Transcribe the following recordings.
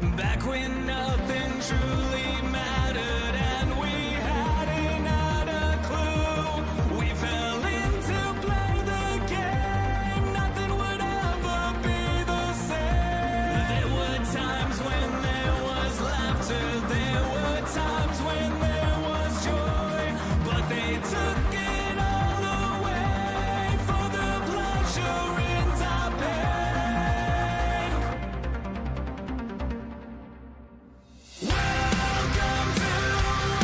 Back when nothing truly mattered and we hadn't had a clue. We fell in to play the game. Nothing would ever be the same. There were times when there was laughter. There were times when there was joy. But they took it all away for the pleasure in our pain. Welcome to a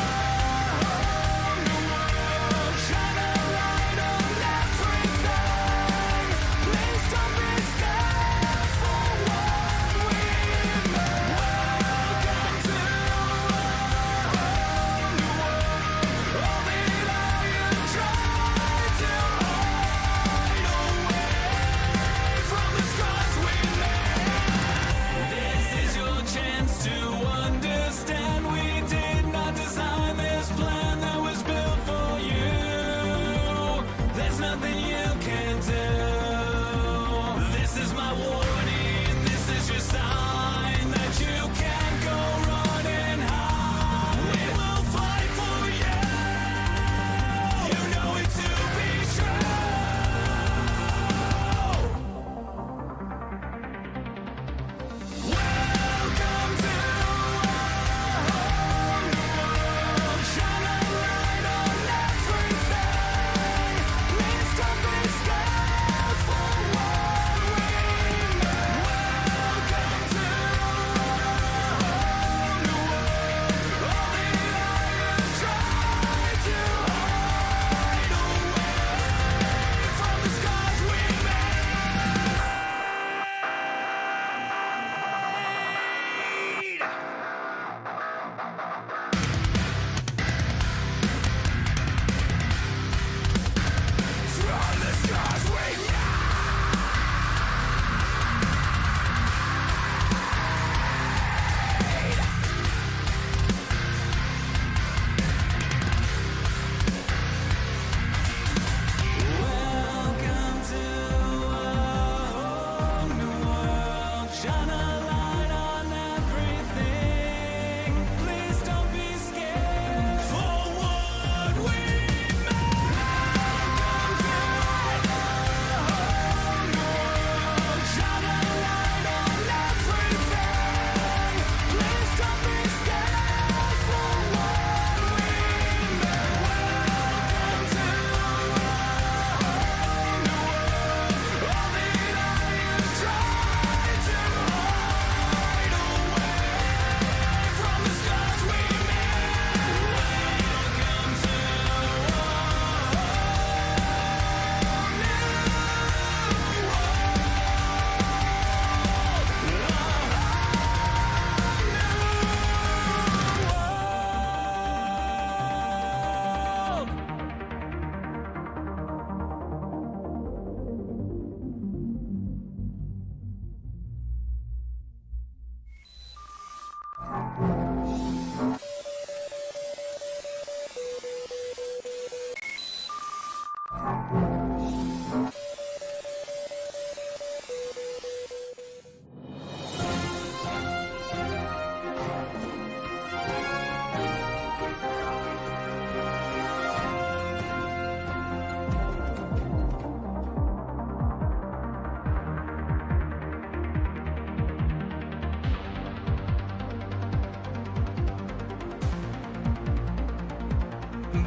whole new world. Shine a light on everything. Please don't be scared for what we know. Welcome to a whole new world. All the lion tried to hide away from the scars we made. This is your chance to understand. We did not design this plan that was built for you. There's nothing you can do. This is my warning. This is your sign that you can't go running high. We will fight for you. You know it to be true. Welcome to a whole new world. Shine a light on everything. Please don't be scared for what we know. Welcome to a whole new world. All the lions tried to hide away from the scars we made. From the scars we Welcome to a whole new world. Shine a light on everything. Please don't be scared for what we made. Welcome to a whole new world. Shine a light on everything. Please don't be scared for what we made. Welcome to a whole new world. All the lions tried to hide away from the scars we made. Welcome to a whole new world.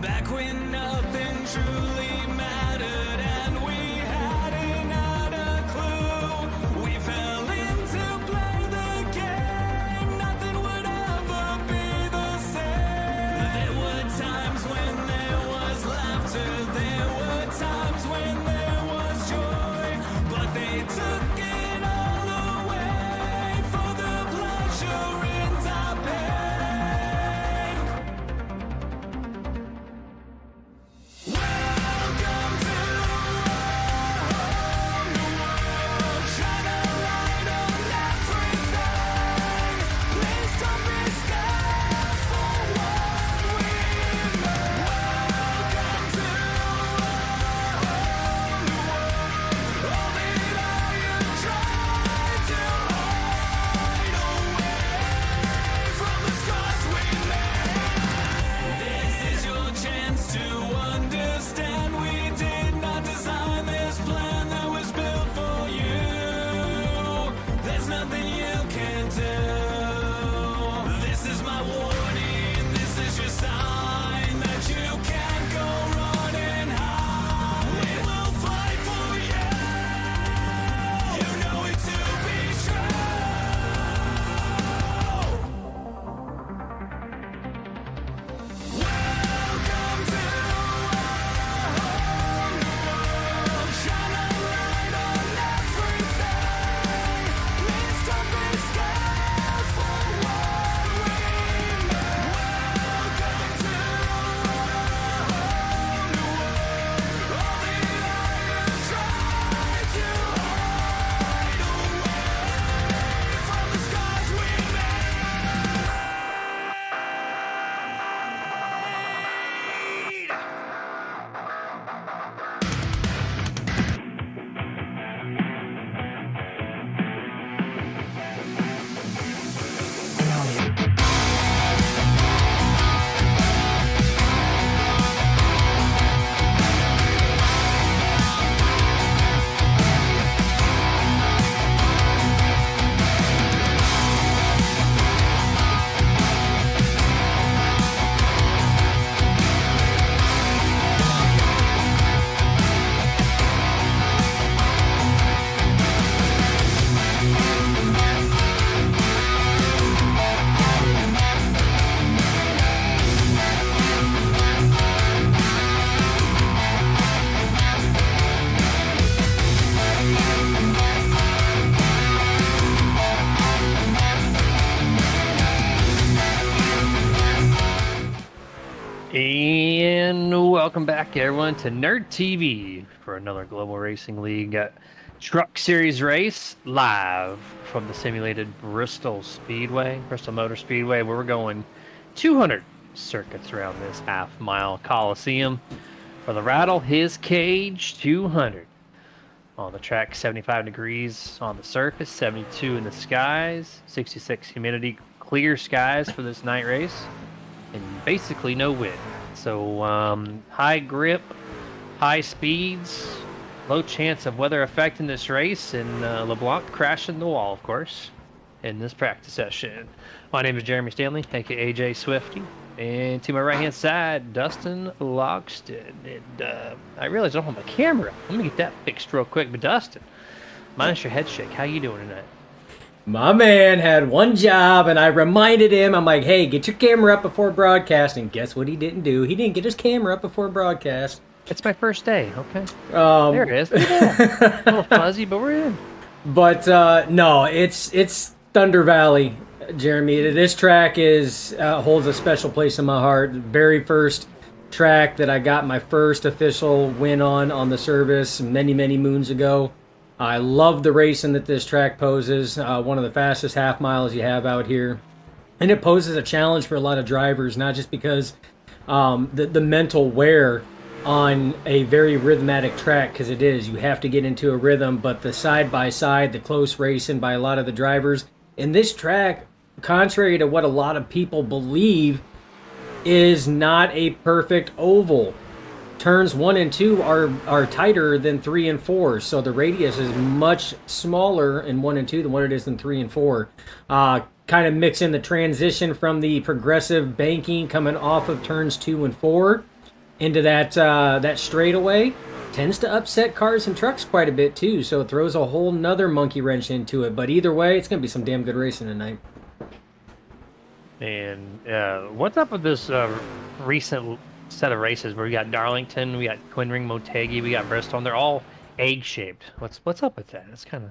Back when nothing truly mattered and we hadn't had a clue. We fell in to play the game. Nothing would ever be the same. There were times when there was laughter. There were times when there was joy. But they took it all away for the pleasure in our pain. Welcome welcome back everyone to Nerd TV for another Global Racing League Truck Series race live from the simulated Bristol Motor Speedway, where we're going 200 circuits around this half-mile coliseum for the Rattle His Cage 200. On the track, 75 degrees on the surface, 72 in the skies, 66 humidity, clear skies for this night race, and basically no wind. So high grip, high speeds, low chance of weather affecting this race, and LeBlanc crashing the wall, of course, in this practice session. My name is Jeremy Stanley, aka AJ Swifty, and to my right-hand side, Dustin Logston. And I realized I don't have my camera. Let me get that fixed real quick. But Dustin, minus your head shake, how you doing tonight? My man had one job, and I reminded him, I'm like, hey, get your camera up before broadcast. And guess what he didn't do? He didn't get his camera up before broadcast. It's my first day, okay? There it is. A little fuzzy, but we're in. But no, it's Thunder Valley, Jeremy. This track holds a special place in my heart. The very first track that I got my first official win on the service many, many moons ago. I love the racing that this track poses. One of the fastest half miles you have out here. And it poses a challenge for a lot of drivers, not just because the mental wear on a very rhythmatic track, because it is. You have to get into a rhythm, but the side-by-side, the close racing by a lot of the drivers. And this track, contrary to what a lot of people believe, is not a perfect oval. Turns 1 and 2 are tighter than 3 and 4, so the radius is much smaller in 1 and 2 than what it is in 3 and 4. Kind of mix in the transition from the progressive banking coming off of turns 2 and 4 into that straightaway tends to upset cars and trucks quite a bit too, so it throws a whole nother monkey wrench into it. But either way, it's going to be some damn good racing tonight. And what's up with this recent set of races where we got Darlington, we got Twin Ring Motegi, we got Bristol, and they're all egg-shaped? What's up with that? It's kind of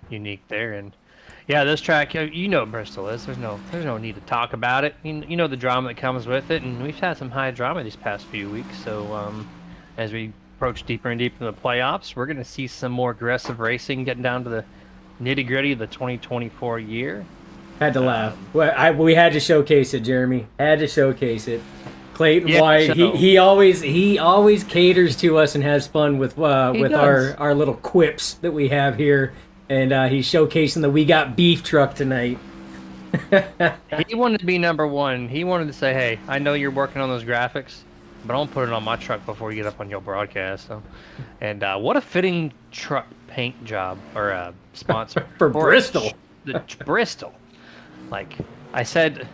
unique there. And yeah, this track, you know what Bristol is. There's no need to talk about it. You know the drama that comes with it, and we've had some high drama these past few weeks. So as we approach deeper and deeper in the playoffs, we're going to see some more aggressive racing, getting down to the nitty-gritty of the 2024 year. Had to laugh. We had to showcase it, Jeremy. Had to showcase it. Clayton White, so, he always caters to us and has fun with our little quips that we have here, and he's showcasing the We Got Beef truck tonight. He wanted to be number one. He wanted to say, "Hey, I know you're working on those graphics, but I don't put it on my truck before you get up on your broadcast." So, and what a fitting truck paint job or sponsor for Bristol. Bristol, like I said.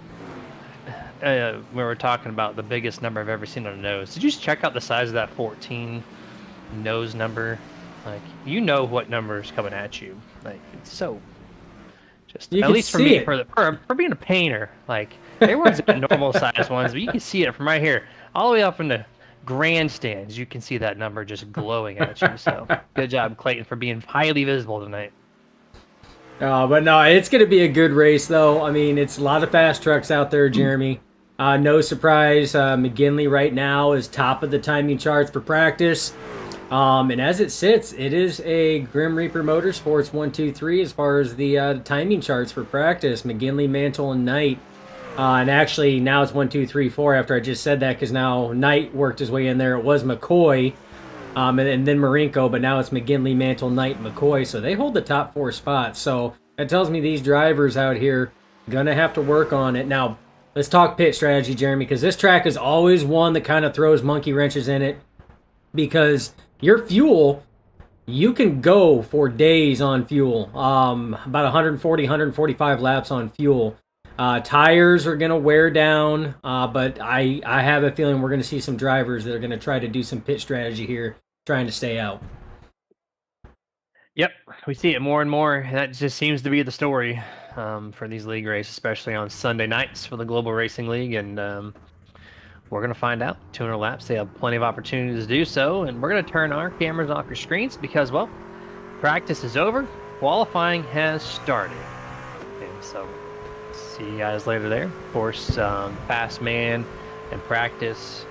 We were talking about the biggest number I've ever seen on a nose. Did you just check out the size of that 14 nose number? Like, you know what number is coming at you. Like, it's so just you at least for me, it. for being a painter. Like, everyone's got normal size ones, but you can see it from right here all the way up in the grandstands. You can see that number just glowing at you. So, good job, Clayton, for being highly visible tonight. But no, it's going to be a good race, though. I mean, it's a lot of fast trucks out there, Jeremy. No surprise, McGinley right now is top of the timing charts for practice. And as it sits, it is a Grim Reaper Motorsports 1, 2, 3 as far as the timing charts for practice. McGinley, Mantle, and Knight. And actually, now it's 1, 2, 3, 4 after I just said that, because now Knight worked his way in there. It was McCoy. And then Marinko, but now it's McGinley, Mantle, Knight, McCoy. So they hold the top 4 spots. So that tells me these drivers out here going to have to work on it. Now, let's talk pit strategy, Jeremy, because this track is always one that kind of throws monkey wrenches in it. Because your fuel, you can go for days on fuel. About 140, 145 laps on fuel. Tires are going to wear down, but I have a feeling we're going to see some drivers that are going to try to do some pit strategy here, trying to stay out. Yep, we see it more and more. That just seems to be the story for these league races, especially on Sunday nights for the Global Racing League. And we're going to find out. 200 laps, they have plenty of opportunities to do so. And we're going to turn our cameras off your screens because, well, practice is over. Qualifying has started. And so, see you guys later there. Of course, fast man and practice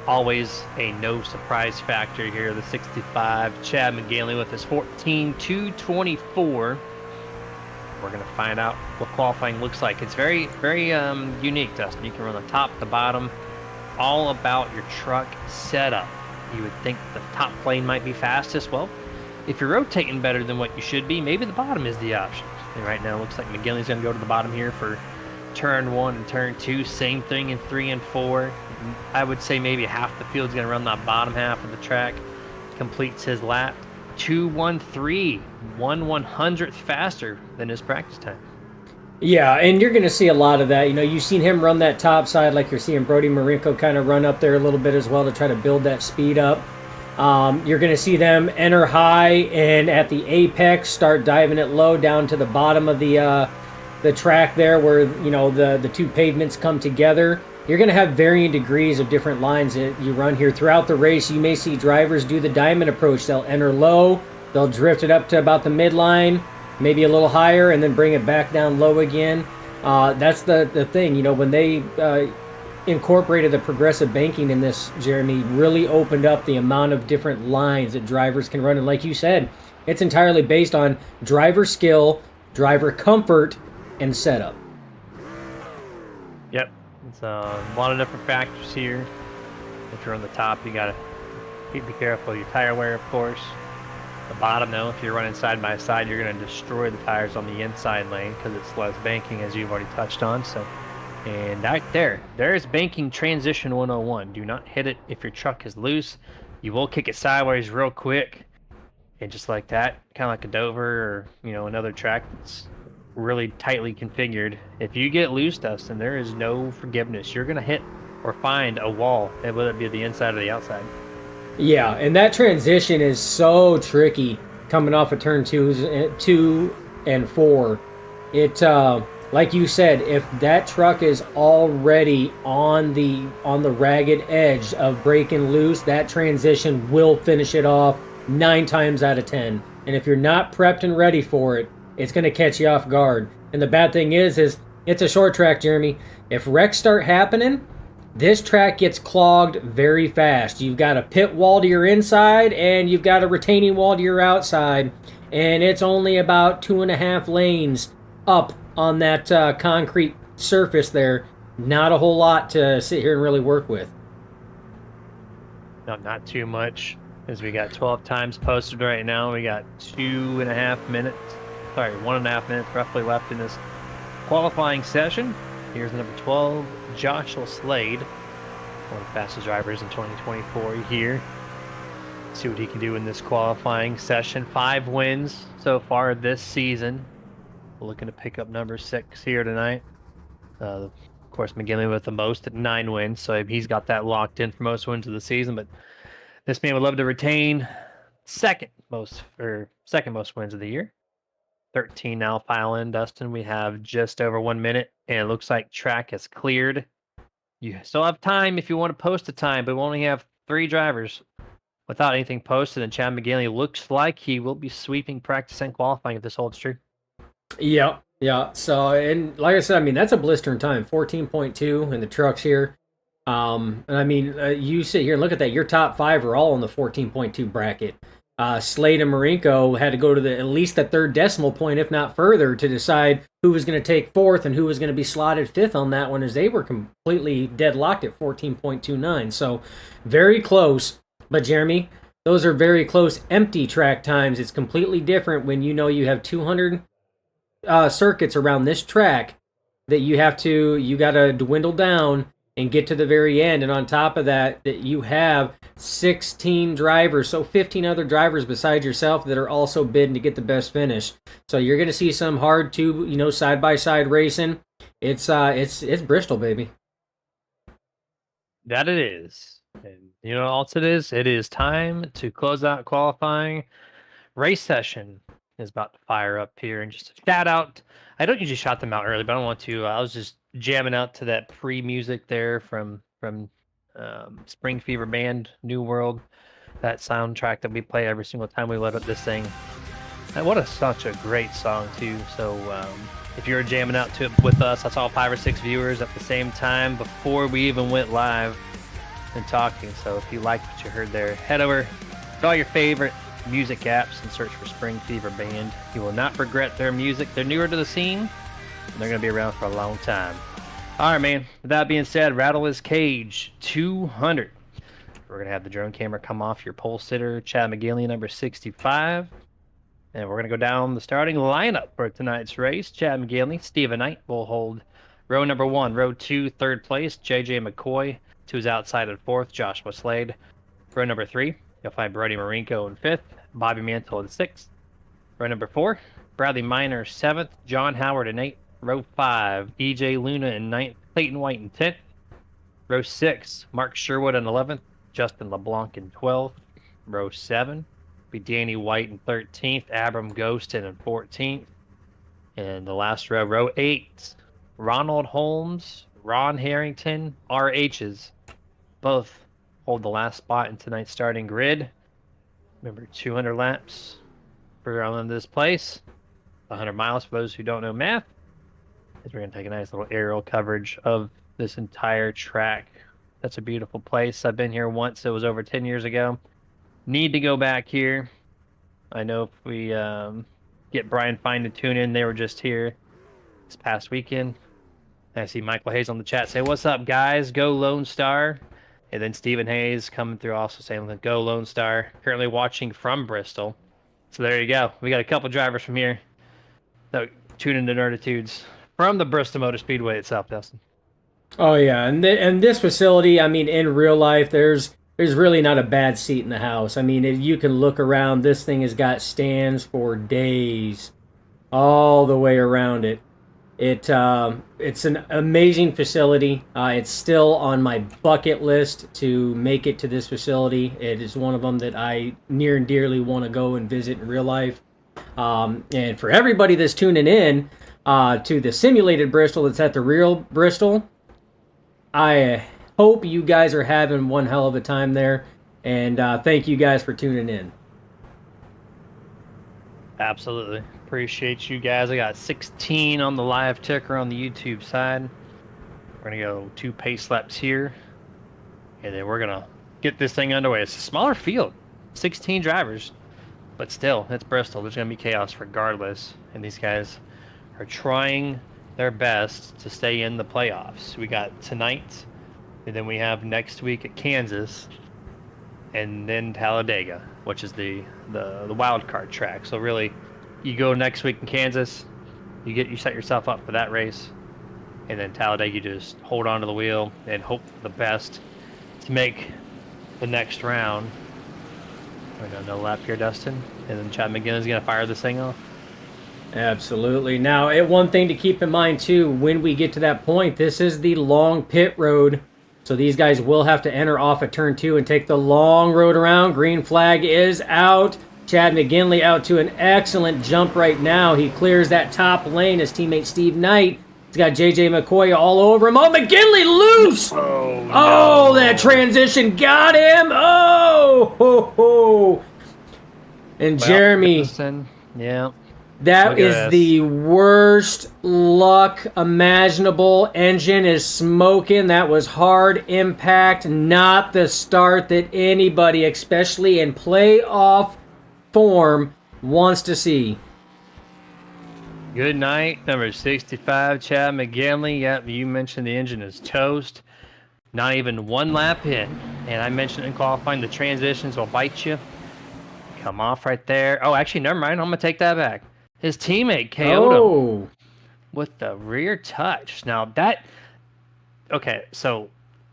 Always a no surprise factor here. The 65, Chad McGinley with his 14.224. We're going to find out what qualifying looks like. It's very, very unique, Dustin. You can run the top, the bottom, all about your truck setup. You would think the top plane might be fastest. Well, if you're rotating better than what you should be, maybe the bottom is the option. And right now, it looks like McGinley's going to go to the bottom here for turn 1 and turn 2. Same thing in 3 and 4. I would say maybe half the field's going to run that bottom half of the track. Completes his lap. 2:13, 1/100th faster than his practice time. Yeah, and you're going to see a lot of that. You know, you've seen him run that top side like you're seeing Brody Marinko kind of run up there a little bit as well to try to build that speed up. You're going to see them enter high and at the apex start diving it low down to the bottom of the track there where, you know, the two pavements come together. You're going to have varying degrees of different lines that you run here throughout the race. You may see drivers do the diamond approach. They'll enter low, they'll drift it up to about the midline, maybe a little higher, and then bring it back down low again. That's the thing. You know, when they incorporated the progressive banking in this, Jeremy, really opened up the amount of different lines that drivers can run. And like you said, it's entirely based on driver skill, driver comfort, and setup. Yep. It's a lot of different factors here. If you're on the top, you got to be careful of your tire wear, of course. The bottom, though, if you're running side by side, you're going to destroy the tires on the inside lane because it's less banking, as you've already touched on. So, and right there's banking transition 101. Do not hit it if your truck is loose. You will kick it sideways real quick, and just like that, kind of like a Dover or, you know, another track that's really tightly configured. If you get loose, Dustin, there is no forgiveness. You're going to hit or find a wall, whether it be the inside or the outside. Yeah, and that transition is so tricky coming off of turn 2 and 4. It, like you said, if that truck is already on the ragged edge of breaking loose, that transition will finish it off 9 times out of 10. And if you're not prepped and ready for it, it's going to catch you off guard. And the bad thing is it's a short track, Jeremy. If wrecks start happening, this track gets clogged very fast. You've got a pit wall to your inside, and you've got a retaining wall to your outside, and it's only about 2.5 lanes up on that concrete surface there. Not a whole lot to sit here and really work with. No, not too much, as we got 12 times posted right now. We got 1.5 minutes roughly left in this qualifying session. Here's number 12, Joshua Slade, one of the fastest drivers in 2024 here. See what he can do in this qualifying session. 5 wins so far this season. Looking to pick up number 6 here tonight. Of course, McGinley with the most at 9 wins, so he's got that locked in for most wins of the season. But this man would love to retain second most wins of the year. 13 now file in, Dustin. We have just over 1 minute, and it looks like track is cleared. You still have time if you want to post a time, but we only have 3 drivers without anything posted, and Chad McGinley looks like he will be sweeping practice and qualifying if this holds true. Yeah. So, and like I said, I mean, that's a blistering time, 14.2 in the trucks here. And I mean, you sit here and look at that. Your top 5 are all in the 14.2 bracket. Slade and Marinko had to go to at least the 3rd decimal point, if not further, to decide who was going to take 4th and who was going to be slotted 5th on that one, as they were completely deadlocked at 14.29. So very close. But Jeremy, those are very close empty track times. It's completely different when you know you have 200 circuits around this track that you got to dwindle down and get to the very end. And on top of that you have 16 drivers, so 15 other drivers besides yourself that are also bidding to get the best finish. So you're going to see some hard tube, side-by-side racing. It's Bristol, baby. That it is. And you know what else it is? It is time to close out qualifying. Race session is about to fire up here. And just a shout out. I don't usually shout them out early, but I don't want to. I was just jamming out to that pre-music there from Spring Fever Band, New World, that soundtrack that we play every single time we load up this thing. And such a great song too. So if you're jamming out to it with us, I saw 5 or 6 viewers at the same time before we even went live. and talking. So if you liked what you heard there, head over to all your favorite music apps and search for Spring Fever Band. You will not regret their music. They're newer to the scene, and they're going to be around for a long time. All right, man. With that being said, rattle his cage 200. We're going to have the drone camera come off your pole sitter, Chad McGinley, number 65. And we're going to go down the starting lineup for tonight's race. Chad McGinley, Stephen Knight will hold row number 1. Row 2, third place, JJ McCoy. 2's outside at 4th, Joshua Slade. Row number 3, you'll find Brody Marinko in 5th, Bobby Mantle in 6th. Row number 4, Bradley Miner 7th, John Howard in 8th. Row 5, EJ Luna in 9th, Clayton White in 10th. Row 6, Mark Sherwood in 11th, Justin LeBlanc in 12th. Row 7, be Danny White in 13th, Abram Ghostin in 14th. And the last row, row 8, Ronald Holmes, Ron Harrington, RH's, both hold the last spot in tonight's starting grid. Remember, 200 laps for around this place, 100 miles for those who don't know math. As we're going to take a nice little aerial coverage of this entire track. That's a beautiful place. I've been here once. It was over 10 years ago. Need to go back here. I know if we get Brian Fine to tune in, they were just here this past weekend. I see Michael Hayes on the chat say, "What's up, guys? Go Lone Star." And then Stephen Hayes coming through also saying, "Go Lone Star." Currently watching from Bristol. So there you go. We got a couple drivers from here that tune into Nerditudes from the Bristol Motor Speedway itself, Dustin. Oh yeah, and this facility, I mean, in real life, there's really not a bad seat in the house. I mean, you can look around. This thing has got stands for days, all the way around it. It's an amazing facility. It's still on my bucket list to make it to this facility. It is one of them that I near and dearly want to go and visit in real life. And for everybody that's tuning in to the simulated Bristol that's at the real Bristol, I hope you guys are having one hell of a time there. And thank you guys for tuning in. Absolutely. Appreciate you guys. I got 16 on the live ticker on the YouTube side. We're going to go 2 pace laps here. And then we're going to get this thing underway. It's a smaller field. 16 drivers. But still, it's Bristol. There's going to be chaos regardless. And these guys are trying their best to stay in the playoffs. We got tonight. And then we have next week at Kansas. And then Talladega, which is the wild card track. So really, you go next week in Kansas, you set yourself up for that race, and then Talladega, you just hold on to the wheel and hope for the best to make the next round. We're going to no lap here, Dustin, and then Chad McGinley's going to fire this thing off. Absolutely. Now, one thing to keep in mind too, when we get to that point, this is the long pit road. So these guys will have to enter off at turn 2 and take the long road around. Green flag is out. Chad McGinley out to an excellent jump right now. He clears that top lane. His teammate Steve Knight. He's got JJ McCoy all over him. Oh, McGinley loose! Oh, that transition got him! Oh, ho, ho. And Jeremy... Dustin, yeah. That is the worst luck imaginable. Engine is smoking. That was hard impact, not the start that anybody, especially in playoff form, wants to see. Good night, number 65, Chad McGinley. Yep, you mentioned the engine is toast. Not even one lap in. And I mentioned in qualifying the transitions will bite you. Come off right there. Oh, actually, never mind. I'm going to take that back. His teammate KO'd him with the rear touch. Now that... Okay, so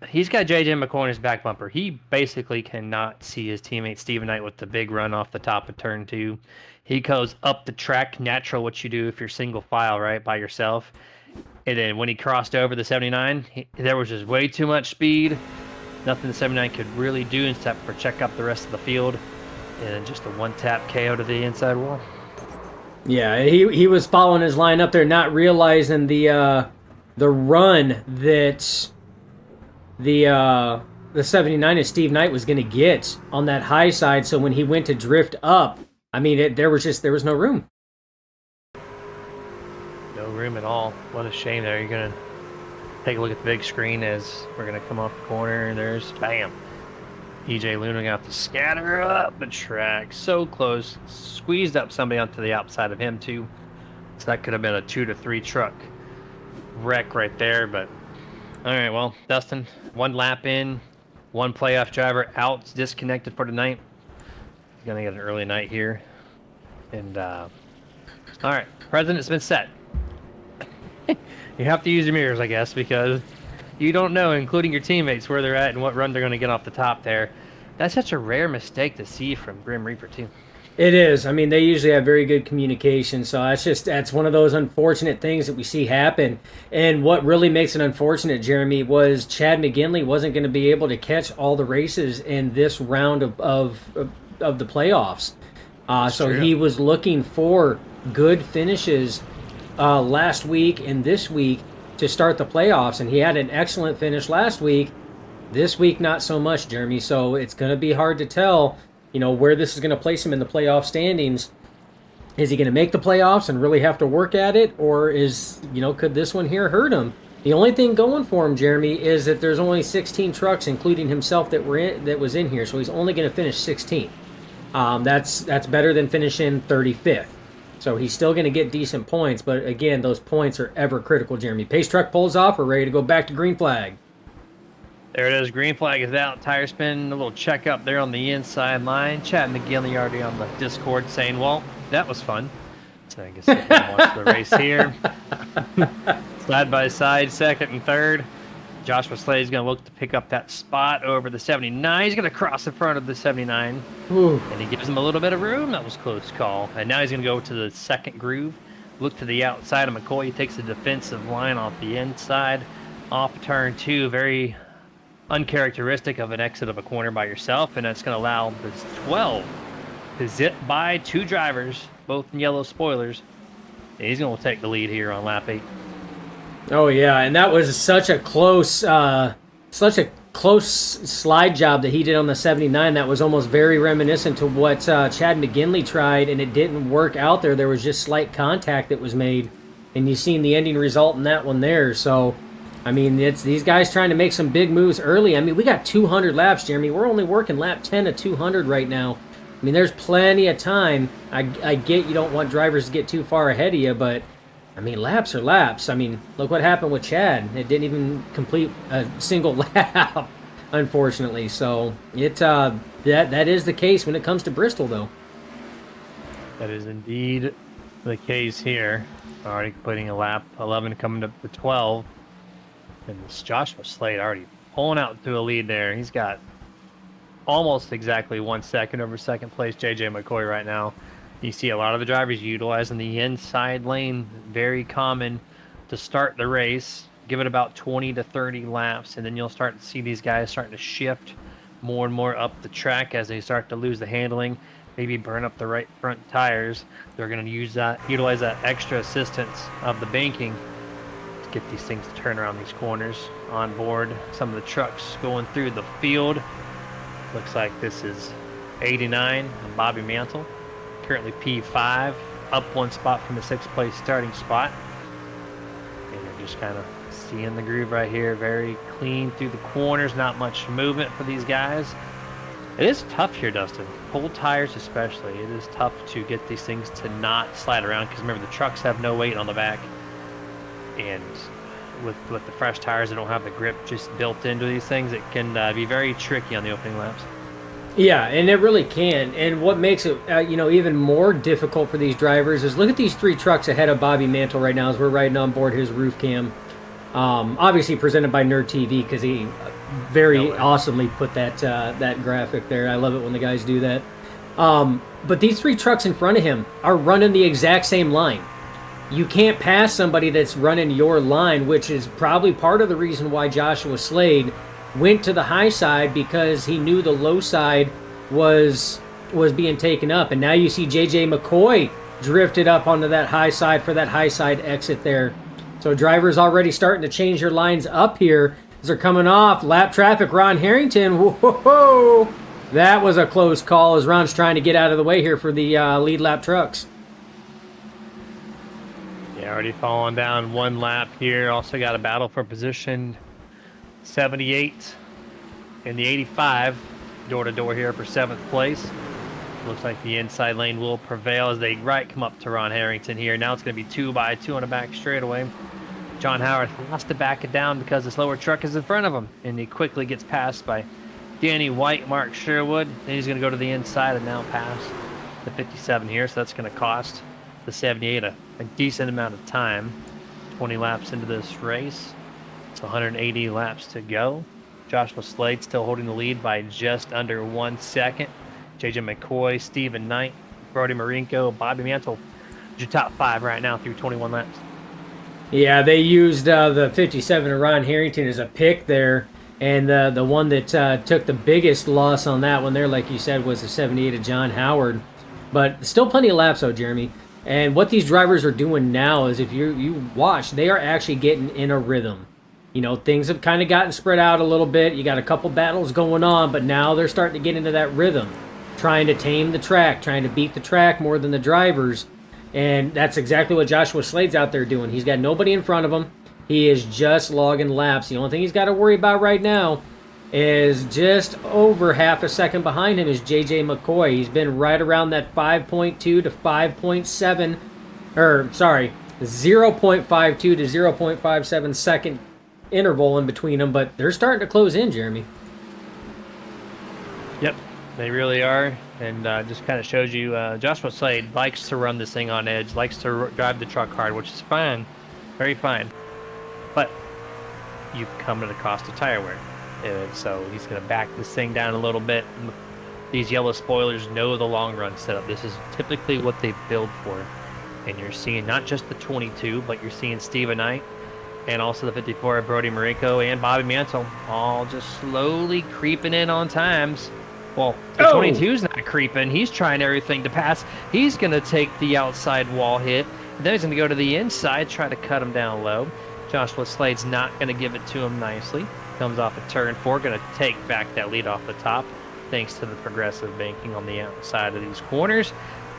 he's got JJ McCoy in his back bumper. He basically cannot see his teammate Stephen Knight with the big run off the top of turn 2. He goes up the track, natural what you do if you're single file, right, by yourself. And then when he crossed over the 79, there was just way too much speed. Nothing the 79 could really do except for check up the rest of the field. And then just a one-tap KO to the inside wall. Yeah, he was following his line up there, not realizing the run that the 79 and Steve Knight was going to get on that high side. So when he went to drift up, I mean, there was no room. No room at all. What a shame there. You're going to Take a look at the big screen as we're going to come off the corner. There's, bam, EJ Luna got to scatter up the track. So close. Squeezed up somebody onto the outside of him, too. So that could have been a 2 to 3 truck wreck right there. But, all right, well, Dustin, 1 lap in, 1 playoff driver out, disconnected for tonight. He's going to get an early night here. And, all right, precedent's been set. You have to use your mirrors, I guess, because you don't know, including your teammates, where they're at and what run they're going to get off the top there. That's such a rare mistake to see from Grim Reaper, too. It is. I mean, they usually have very good communication, so that's one of those unfortunate things that we see happen. And what really makes it unfortunate, Jeremy, was Chad McGinley wasn't going to be able to catch all the races in this round of the playoffs. So true. he was looking for good finishes last week and this week to start the playoffs, and he had an excellent finish last week. This week, not so much, Jeremy. So it's going to be hard to tell, where this is going to place him in the playoff standings. Is he going to make the playoffs and really have to work at it, or could this one here hurt him? The only thing going for him, Jeremy, is that there's only 16 trucks, including himself, that was in here. So he's only going to finish 16th. That's better than finishing 35th. So he's still going to get decent points, but again, those points are ever critical, Jeremy. Pace truck pulls off. We're ready to go back to green flag. There it is. Green flag is out. Tire spin. A little check up there on the inside line. Chad McGinley already on the Discord saying, well, that was fun. So I guess we can watch the race here. Side by side, second and third. Joshua Slade's going to look to pick up that spot over the 79. He's going to cross in front of the 79. Ooh. And he gives him a little bit of room. That was a close call. And now he's going to go to the second groove. Look to the outside of McCoy. He takes the defensive line off the inside. Off turn 2. Very uncharacteristic of an exit of a corner by yourself. And that's going to allow the 12 to zip by 2 drivers, both in yellow spoilers. And he's going to take the lead here on lap 8. Oh yeah, and that was such a close slide job that he did on the 79. That was almost very reminiscent to what Chad McGinley tried, and it didn't work out there. There was just slight contact that was made, and you've seen the ending result in that one there. So, I mean, it's these guys trying to make some big moves early. I mean, we got 200 laps, Jeremy. We're only working lap 10 to 200 right now. I mean, there's plenty of time. I get you don't want drivers to get too far ahead of you, but I mean, laps are laps. I mean, look what happened with Chad. It didn't even complete a single lap, unfortunately. So that is the case when it comes to Bristol, though. That is indeed the case here. Already completing a lap 11, coming up to 12. And it's Joshua Slade already pulling out to a lead there. He's got almost exactly 1 second over second place JJ McCoy right now. You see a lot of the drivers utilizing the inside lane. Very common to start the race. Give it about 20 to 30 laps, and then you'll start to see these guys starting to shift more and more up the track as they start to lose the handling, maybe burn up the right front tires. They're going to utilize that extra assistance of the banking to get these things to turn around these corners. On board, some of the trucks going through the field. Looks like this is 89, Bobby Mantle. Currently P5, up 1 spot from the 6th place starting spot. And you're just kind of seeing the groove right here. Very clean through the corners, not much movement for these guys. It is tough here, Dustin. Cold tires especially. It is tough to get these things to not slide around because remember, the trucks have no weight on the back. And with the fresh tires that don't have the grip just built into these things, it can be very tricky on the opening laps. Yeah, and it really can. And what makes it, even more difficult for these drivers is look at these 3 trucks ahead of Bobby Mantle right now as we're riding on board his roof cam. Obviously presented by Nerd TV because he very awesomely put that graphic there. I love it when the guys do that. But these 3 trucks in front of him are running the exact same line. You can't pass somebody that's running your line, which is probably part of the reason why Joshua Slade went to the high side, because he knew the low side was being taken up. And now you see JJ McCoy drifted up onto that high side for that high side exit there. So drivers already starting to change their lines up here as they're coming off. Lap traffic, Ron Harrington. Whoa! That was a close call as Ron's trying to get out of the way here for the lead lap trucks. Yeah, already falling down one lap here. Also got a battle for position 78 and the 85 door to door here for 7th place. Looks like the inside lane will prevail as they come up to Ron Harrington here. Now it's going to be 2 by 2 on the back straightaway. John Howard has to back it down because this lower truck is in front of him, and he quickly gets passed by Danny White, Mark Sherwood. Then he's going to go to the inside and now pass the 57 here, so that's going to cost the 78 a decent amount of time. 20 laps into this race, so 180 laps to go. Joshua Slade still holding the lead by just under 1 second. JJ McCoy, Stephen Knight, Brody Marinko, Bobby Mantle. Your top 5 right now through 21 laps. Yeah, they used the 57 of Ron Harrington as a pick there, and the one that took the biggest loss on that one there, like you said, was the 78 of John Howard. But still plenty of laps, though, Jeremy. And what these drivers are doing now is, if you watch, they are actually getting in a rhythm. You know, things have kind of gotten spread out a little bit. You got a couple battles going on, but now they're starting to get into that rhythm, trying to tame the track, trying to beat the track more than the drivers. And that's exactly what Joshua Slade's out there doing. He's got nobody in front of him. He is just logging laps. The only thing he's got to worry about right now is just over half a second behind him is JJ McCoy. He's been right around that 5.2 to 5.7, or sorry, 0.52 to 0.57 second interval in between them, but they're starting to close in, Jeremy. Yep, they really are. And just kind of shows you Joshua Slade likes to run this thing on edge, likes to drive the truck hard, which is fine, very fine. But you come at the cost of tire wear. So he's going to back this thing down a little bit. These yellow spoilers know the long run setup. This is typically what they build for. And you're seeing not just the 22, but you're seeing Stephen Knight and also the 54 of Brody Marinko and Bobby Mantle all just slowly creeping in on times. Well, the 22's not creeping. He's trying everything to pass. He's going to take the outside wall hit. And then he's going to go to the inside, try to cut him down low. Joshua Slade's not going to give it to him nicely. Comes off of turn 4, going to take back that lead off the top thanks to the progressive banking on the outside of these corners.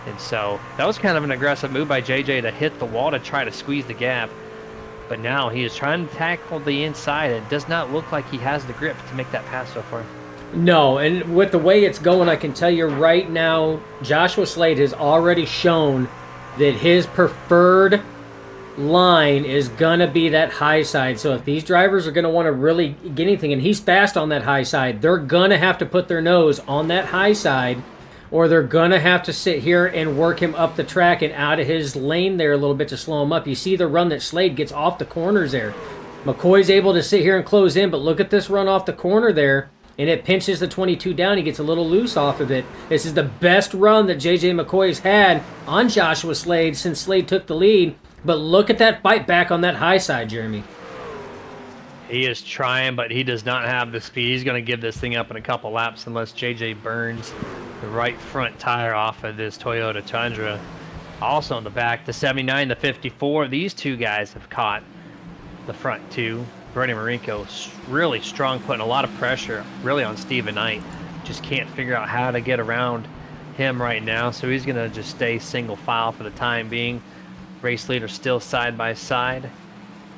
And so that was kind of an aggressive move by JJ to hit the wall to try to squeeze the gap. But now he is trying to tackle the inside. It does not look like he has the grip to make that pass so far. No, and with the way it's going, I can tell you right now, Joshua Slade has already shown that his preferred line is going to be that high side. So if these drivers are going to want to really get anything, and he's fast on that high side, they're going to have to put their nose on that high side, or they're going to have to sit here and work him up the track and out of his lane there a little bit to slow him up. You see the run that Slade gets off the corners there. McCoy's able to sit here and close in, but look at this run off the corner there. And it pinches the 22 down. He gets a little loose off of it. This is the best run that JJ McCoy's had on Joshua Slade since Slade took the lead. But look at that bite back on that high side, Jeremy. He is trying, but he does not have the speed. He's going to give this thing up in a couple laps unless JJ burns the right front tire off of this Toyota Tundra. Also in the back, the 79, the 54. These two guys have caught the front two. Brody Marinko really strong, putting a lot of pressure really on Stephen Knight. Just can't figure out how to get around him right now, so he's going to just stay single file for the time being. Race leader still side by side.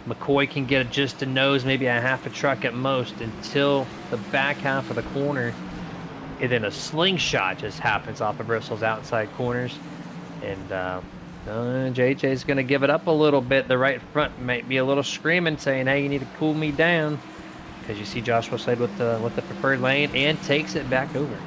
McCoy can get just a nose, maybe a half a truck at most, until the back half of the corner. And then a slingshot just happens off of Bristol's outside corners. And JJ's going to give it up a little bit. The right front might be a little screaming, saying, hey, you need to cool me down. Because you see Joshua Slade with the preferred lane and takes it back over.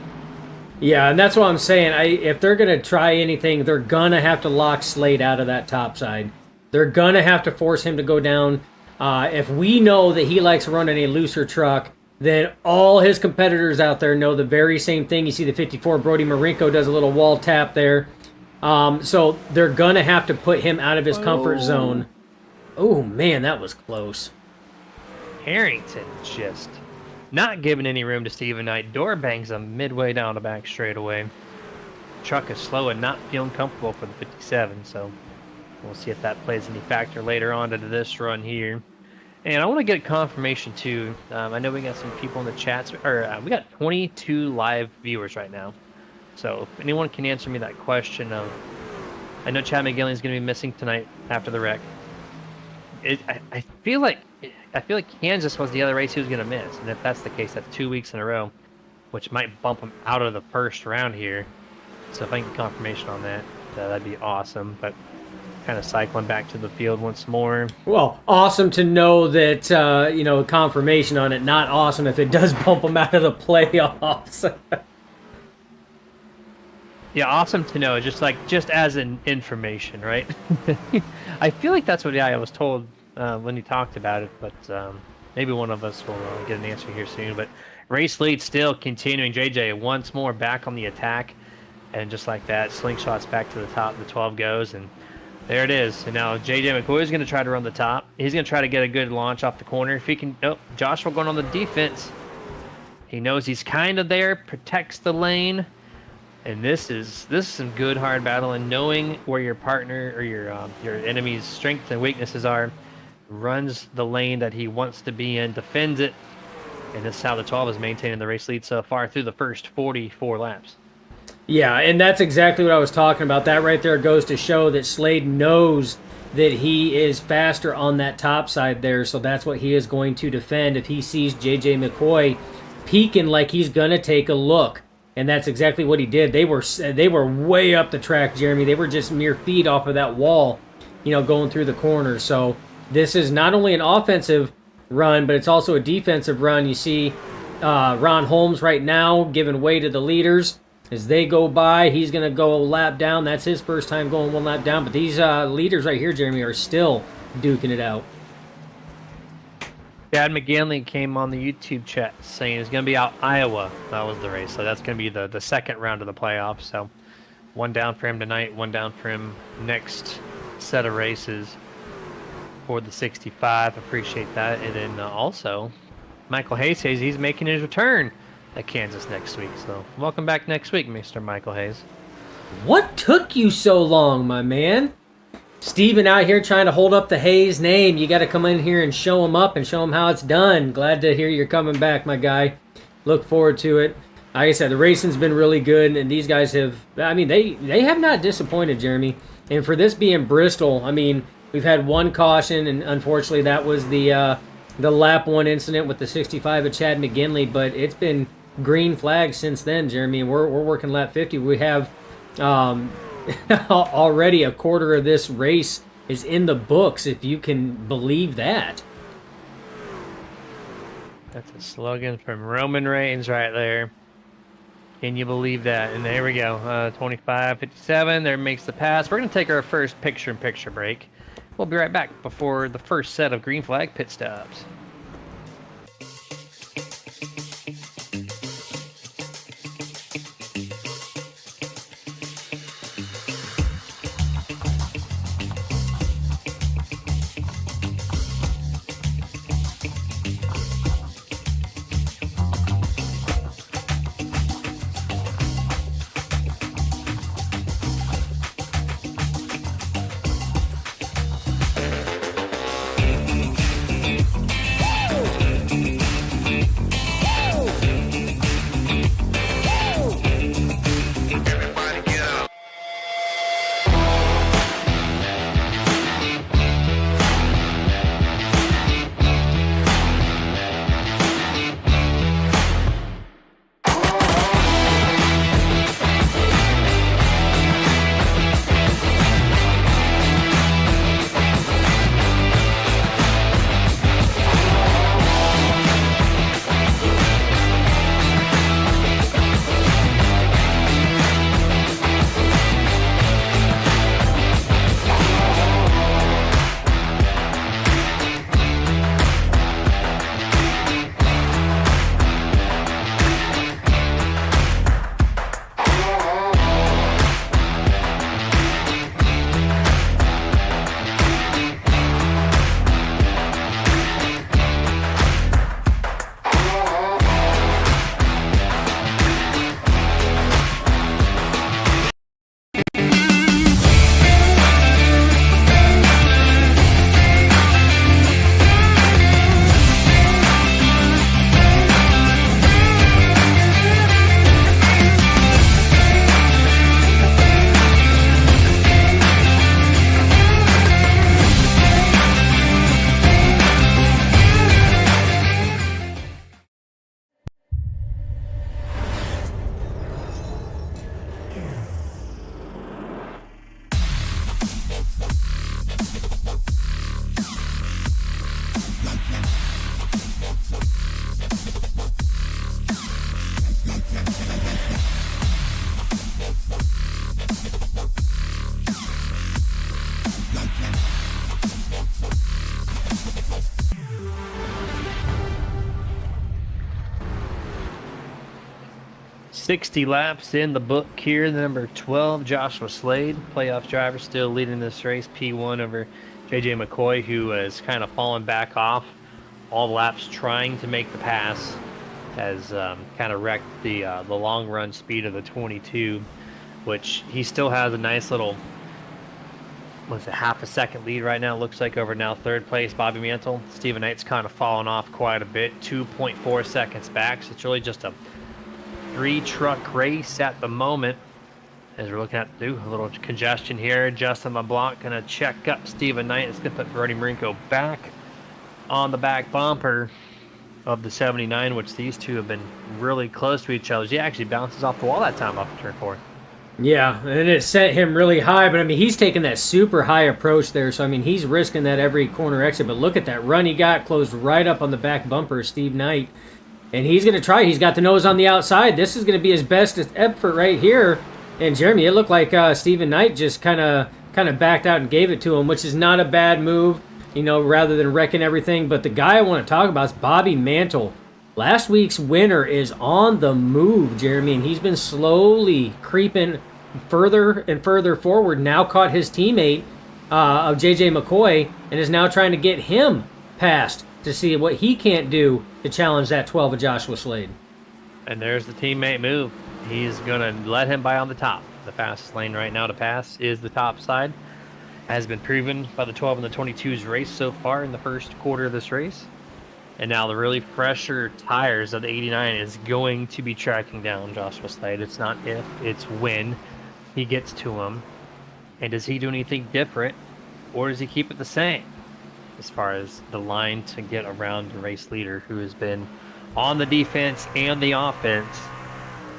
Yeah, and that's what I'm saying. If they're going to try anything, they're going to have to lock Slade out of that top side. They're going to have to force him to go down. If we know that he likes running a looser truck, then all his competitors out there know the very same thing. You see the 54, Brody Marinko does a little wall tap there. So they're going to have to put him out of his comfort zone. Oh, man, that was close. Harrington just not giving any room to Stephen Knight. Door bangs him midway down the back straightaway. Truck is slow and not feeling comfortable for the 57, so we'll see if that plays any factor later on into this run here. And I want to get confirmation too. I know we got some people in the chats, or we got 22 live viewers right now. So if anyone can answer me that question of I know Chad McGinley's going to be missing tonight after the wreck. I feel like Kansas was the other race he was going to miss, and if that's the case, that's 2 weeks in a row, which might bump him out of the first round here. So if I can get confirmation on that, that'd be awesome. But kind of cycling back to the field once more. Well, awesome to know that, confirmation on it. Not awesome if it does bump them out of the playoffs. Yeah, awesome to know. Just as an information, right? I feel like that's what I was told when he talked about it, but maybe one of us will get an answer here soon. But race lead still continuing. JJ once more back on the attack, and just like that, slingshots back to the top. The 12 goes, and there it is. And now JJ McCoy is going to try to run the top. He's going to try to get a good launch off the corner. If he can, oh, Joshua going on the defense. He knows he's kind of there, protects the lane. And this is some good hard battle, and knowing where your partner or your enemy's strengths and weaknesses are, runs the lane that he wants to be in, defends it, and this is how the 12 is maintaining the race lead so far through the first 44 laps. Yeah, and that's exactly what I was talking about. That right there goes to show that Slade knows that he is faster on that top side there, so that's what he is going to defend if he sees JJ McCoy peeking like he's going to take a look. And that's exactly what he did. They were way up the track, Jeremy. They were just mere feet off of that wall, going through the corners. So this is not only an offensive run, but it's also a defensive run. You see Ron Holmes right now giving way to the leaders. As they go by, he's going to go a lap down. That's his first time going one lap down. But these leaders right here, Jeremy, are still duking it out. Chad McGinley came on the YouTube chat saying it's going to be out Iowa. That was the race. So that's going to be the second round of the playoffs. So one down for him tonight, one down for him next set of races for the 65. Appreciate that. And then also, Michael Hayes says he's making his return at Kansas next week. So welcome back next week, Mr. Michael Hayes. What took you so long, my man? Steven out here trying to hold up the Hayes name. You got to come in here and show him up and show him how it's done. Glad to hear you're coming back, my guy. Look forward to it. Like I said, the racing's been really good, and these guys have, they have not disappointed, Jeremy. And for this being Bristol, we've had one caution, and unfortunately that was the lap one incident with the 65 of Chad McGinley, but it's been green flags since then, Jeremy, and we're working lap 50. We have already a quarter of this race is in the books, if you can believe that. That's a slogan from Roman Reigns right there. Can you believe that? And there we go. 25:57. There makes the pass. We're going to take our first picture-in-picture break. We'll be right back before the first set of green flag pit stops. 60 laps in the book here. The number 12, Joshua Slade, playoff driver, still leading this race. P1 over JJ McCoy, who has kind of fallen back off all laps trying to make the pass. Has kind of wrecked the long run speed of the 22, which he still has a nice little, what's it, half a second lead right now, it looks like, over now third place Bobby Mantle. Stephen Knight's kind of fallen off quite a bit, 2.4 seconds back, so it's really just a 3-truck race at the moment, as we're looking at do a little congestion here. Justin LeBlanc gonna check up Stephen Knight. It's gonna put Brody Marinko back on the back bumper of the 79, which these two have been really close to each other. He actually bounces off the wall that time off the turn 4. Yeah, and it sent him really high, but I mean, he's taking that super high approach there, so I mean, he's risking that every corner exit, but look at that run he got, closed right up on the back bumper of Steve Knight, and he's going to try. He's got the nose on the outside. This is going to be his best effort right here, and Jeremy, it looked like Stephen Knight just kind of backed out and gave it to him, which is not a bad move, you know, rather than wrecking everything. But the guy I want to talk about is Bobby Mantle. Last week's winner is on the move, Jeremy, and he's been slowly creeping further and further forward. Now caught his teammate of JJ McCoy and is now trying to get him past to see what he can't do to challenge that 12 of Joshua Slade. And there's the teammate move. He's going to let him by on the top. The fastest lane right now to pass is the top side. Has been proven by the 12 and the 22's race so far in the first quarter of this race. And now the really fresher tires of the 89 is going to be tracking down Joshua Slade. It's not if, it's when he gets to him. And does he do anything different, or does he keep it the same as far as the line to get around the race leader, who has been on the defense and the offense?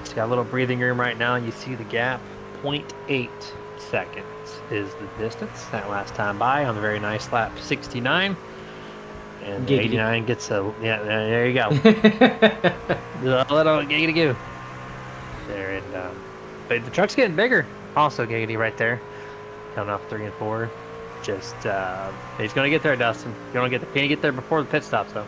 He's got a little breathing room right now, and you see the gap. 0.8 seconds is the distance that last time by on the very nice lap 69. And the 89 gets a, yeah, there you go. A little giggity goo there. And but the truck's getting bigger, also giggity right there, coming off 3 and 4. Just he's gonna get there, Dustin. Can you get there before the pit stops though?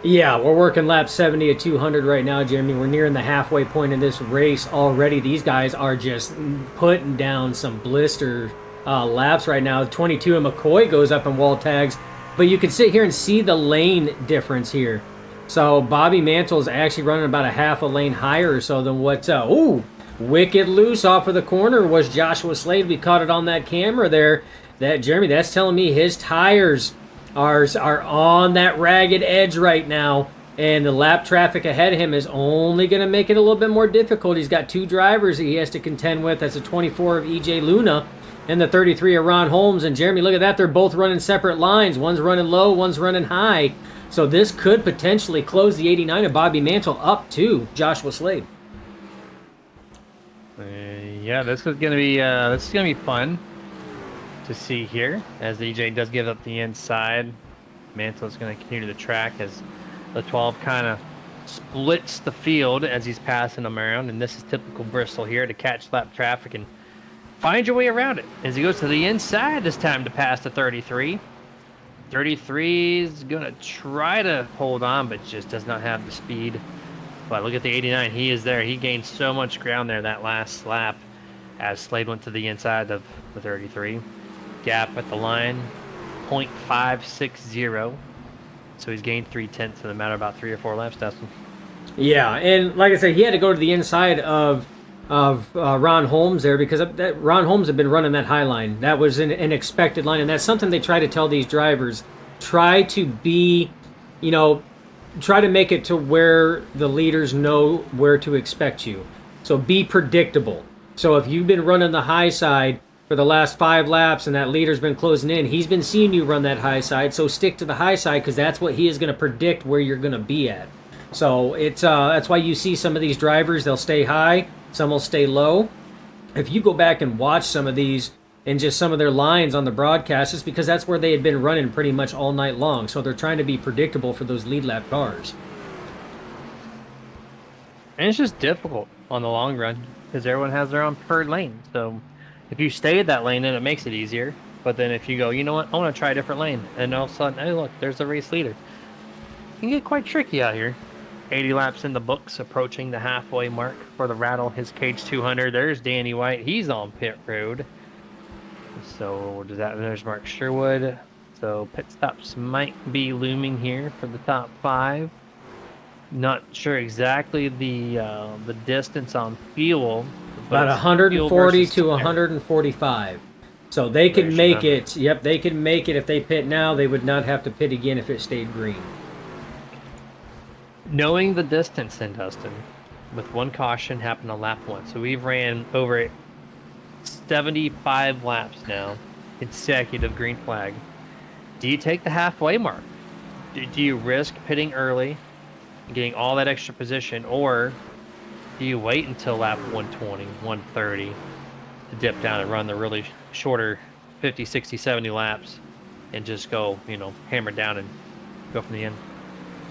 Yeah, we're working lap 70 at 200 right now, Jeremy. We're nearing the halfway point in this race already. These guys are just putting down some blister laps right now. 22 and McCoy goes up in wall tags, but you can sit here and see the lane difference here. So Bobby Mantle is actually running about a half a lane higher or so than what, wicked loose off of the corner was Joshua Slade. We caught it on that camera there. That, Jeremy, that's telling me his tires are on that ragged edge right now, and the lap traffic ahead of him is only going to make it a little bit more difficult. He's got two drivers that he has to contend with. That's the 24 of EJ Luna and the 33 of Ron Holmes. And Jeremy, look at that. They're both running separate lines. One's running low, one's running high. So this could potentially close the 89 of Bobby Mantle up to Joshua Slade. Yeah, this is gonna be fun to see here, as EJ does give up the inside. Mantle is going to continue the track as the 12 kind of splits the field as he's passing them around, and this is typical Bristol here, to catch lap traffic and find your way around it as he goes to the inside this time to pass the 33. 33 is going to try to hold on, but just does not have the speed. But look at the 89. He is there. He gained so much ground there that last lap as Slade went to the inside of the 33. Gap at the line, 0.560. So he's gained 0.3 in the matter of about 3 or 4 laps, Dustin. Yeah, and like I said, he had to go to the inside of Ron Holmes there, because Ron Holmes had been running that high line. That was an expected line, and that's something they try to tell these drivers. Try to be, try to make it to where the leaders know where to expect you. So be predictable. So if you've been running the high side for the last 5 laps and that leader's been closing in, he's been seeing you run that high side, so stick to the high side, because that's what he is going to predict where you're going to be at. So it's that's why you see some of these drivers, they'll stay high, some will stay low. If you go back and watch some of these and just some of their lines on the broadcast, it's because that's where they had been running pretty much all night long. So they're trying to be predictable for those lead lap cars. And it's just difficult on the long run because everyone has their own preferred lane. So if you stay at that lane, then it makes it easier. But then if you go, you know what, I want to try a different lane, and all of a sudden, hey, look, there's the race leader. It can get quite tricky out here. 80 laps in the books, approaching the halfway mark for the Rattle, his Cage 200. There's Danny White. He's on pit road. So there's Mark Sherwood. So pit stops might be looming here for the top 5. Not sure exactly the distance on fuel. About 140 to 145. So they could make it. Yep, they could make it if they pit now. They would not have to pit again if it stayed green. Knowing the distance then, Dustin, with one caution happened on lap 1. So we've ran over 75 laps now, consecutive green flag. Do you take the halfway mark? Do you risk pitting early, getting all that extra position, or do you wait until lap 120, 130 to dip down and run the really shorter 50, 60, 70 laps and just go, hammer down and go from the end?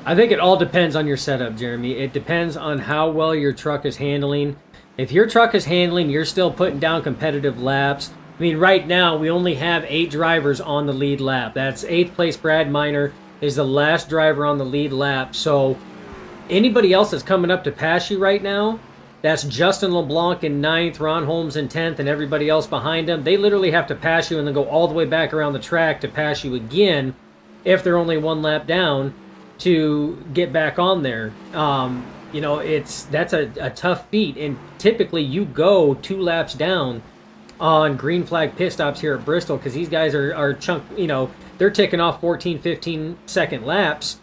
I think it all depends on your setup, Jeremy. It depends on how well your truck is handling. If your truck is handling, you're still putting down competitive laps. I mean, right now, we only have 8 drivers on the lead lap. That's 8th place Brad Miner is the last driver on the lead lap. So anybody else that's coming up to pass you right now, that's Justin LeBlanc in 9th, Ron Holmes in 10th, and everybody else behind them. They literally have to pass you and then go all the way back around the track to pass you again if they're only 1 lap down to get back on there. That's a tough feat, and typically you go 2 laps down on green flag pit stops here at Bristol because these guys are they're ticking off 14, 15 second laps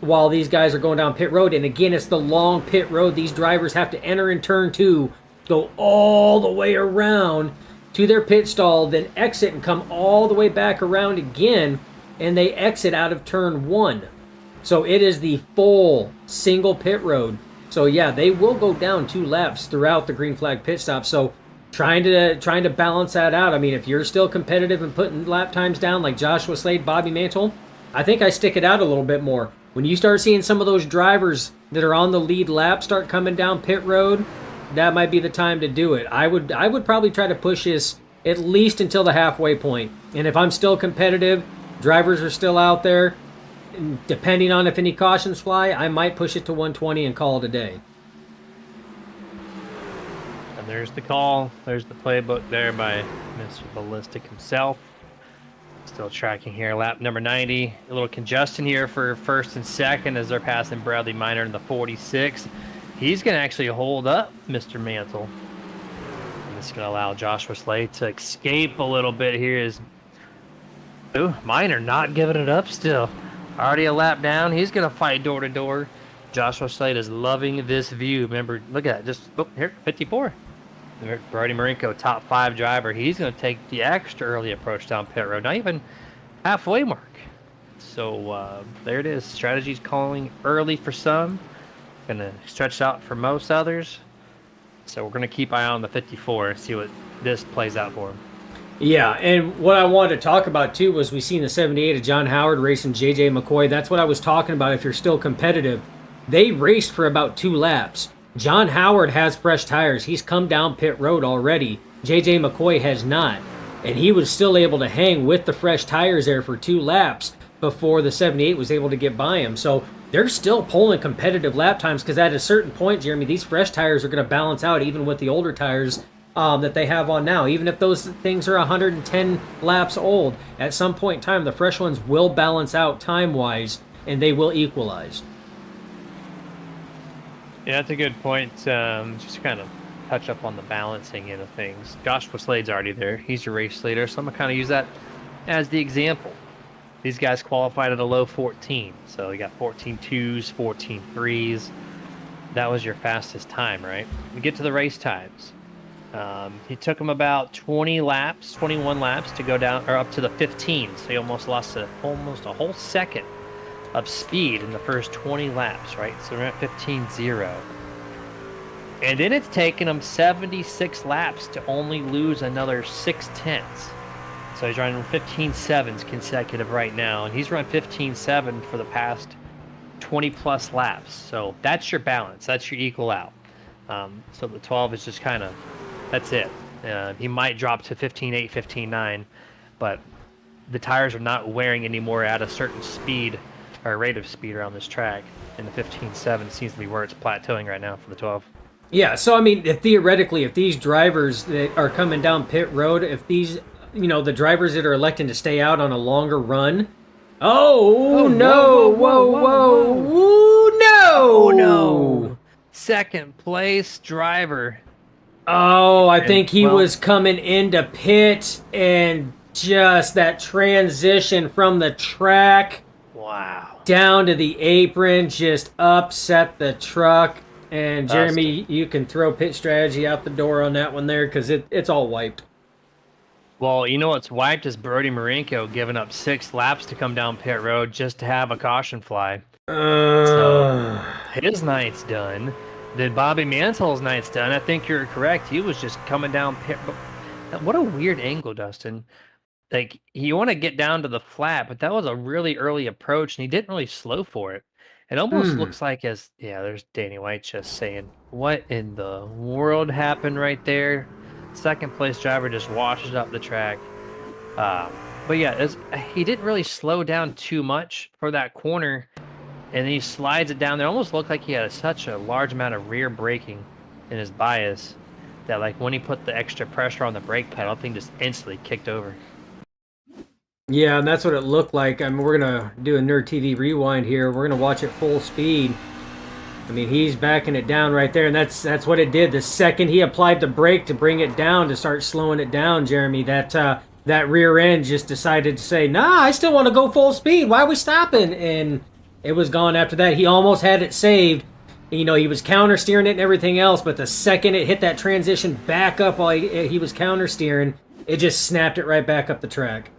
while these guys are going down pit road. And again, it's the long pit road. These drivers have to enter in turn 2, go all the way around to their pit stall, then exit and come all the way back around again, and they exit out of turn 1. So it is the full single pit road. So yeah, they will go down 2 laps throughout the green flag pit stop. So trying to balance that out. I mean, if you're still competitive and putting lap times down like Joshua Slade, Bobby Mantle, I think I stick it out a little bit more. When you start seeing some of those drivers that are on the lead lap start coming down pit road, that might be the time to do it. I would probably try to push this at least until the halfway point. And if I'm still competitive, drivers are still out there, depending on if any cautions fly, I might push it to 120 and call it a day. And there's the call. There's the playbook there by Mr. Ballistic himself. Still tracking here. Lap number 90. A little congestion here for first and second as they're passing Bradley Miner in the 46. He's going to actually hold up Mr. Mantle. And this is going to allow Joshua Slade to escape a little bit here. Miner not giving it up still. Already a lap down. He's going to fight door to door. Joshua Slade is loving this view. Remember, look at that. Here, 54. Brody Marinko, top 5 driver. He's going to take the extra early approach down pit road. Not even halfway mark. So there it is. Strategy's calling early for some. Going to stretch out for most others. So we're going to keep eye on the 54 and see what this plays out for him. Yeah, and what I wanted to talk about too was we seen the 78 of John Howard racing JJ McCoy. That's what I was talking about. If you're still competitive, they raced for about 2 laps. John Howard has fresh tires. He's come down pit road already. JJ McCoy has not. And he was still able to hang with the fresh tires there for 2 laps before the 78 was able to get by him. So they're still pulling competitive lap times because at a certain point, Jeremy, these fresh tires are going to balance out even with the older tires that they have on now. Even if those things are 110 laps old, at some point in time, the fresh ones will balance out time-wise, and they will equalize. Yeah, that's a good point. Just kind of touch up on the balancing end of things. Joshua Slade's already there. He's your race leader, so I'm going to kind of use that as the example. These guys qualified at a low 14, so you got 14 2s, 14 3s. That was your fastest time, right? We get to the race times. He took him about 21 laps to go down, or up to the 15. So he almost lost almost a whole second of speed in the first 20 laps, right? So we're at 15.0. And then it's taken him 76 laps to only lose another 6/10. So he's running 15.7s consecutive right now, and he's run 15.7 for the past 20 plus laps. So that's your balance. That's your equal out. So the 12 is just kind of, that's it. He might drop to 15.8, 15.9, but the tires are not wearing anymore at a certain speed or rate of speed around this track. And the 15.7 seems to be where it's plateauing right now for the 12. Yeah, so I mean, theoretically, if these drivers that are coming down pit road, if these, the drivers that are electing to stay out on a longer run, oh, no, whoa, ooh, no, Oh no! Second place driver. Oh, I And think he well, was coming into pit and just that transition from the track wow. down to the apron just upset the truck. And Jeremy, you can throw pit strategy out the door on that one there because it's all wiped. Well, you know what's wiped is Brody Marinko giving up 6 laps to come down pit road just to have a caution fly. So his night's done. Then Bobby Mantle's night's done. I think you're correct. He was just coming down pit. What a weird angle, Dustin. Like, you want to get down to the flat, but that was a really early approach, and he didn't really slow for it. It almost looks like there's Danny White just saying, what in the world happened right there? Second place driver just washes up the track. But yeah, he didn't really slow down too much for that corner, and he slides it down there. It almost looked like he had such a large amount of rear braking in his bias that, like, when he put the extra pressure on the brake pedal, the thing just instantly kicked over. Yeah, and that's what it looked like. I mean, we're gonna do a Nerd TV rewind here. We're gonna watch it full speed. I mean, he's backing it down right there, and that's what it did. The second he applied the brake to bring it down, to start slowing it down, Jeremy, that rear end just decided to say, "Nah, I still want to go full speed. Why are we stopping?" And it was gone after that. He almost had it saved. He was counter steering it and everything else, but the second it hit that transition back up while he was counter steering, it just snapped it right back up the track.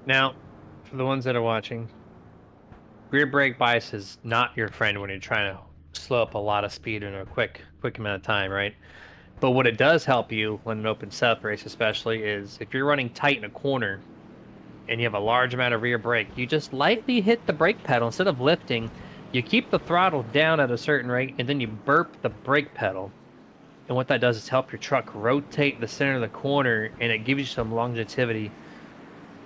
Now, for the ones that are watching, rear brake bias is not your friend when you're trying to slow up a lot of speed in a quick amount of time, right? But what it does help you when an open setup race especially is if you're running tight in a corner and you have a large amount of rear brake, you just lightly hit the brake pedal. Instead of lifting, you keep the throttle down at a certain rate and then you burp the brake pedal. And what that does is help your truck rotate the center of the corner, and it gives you some longevity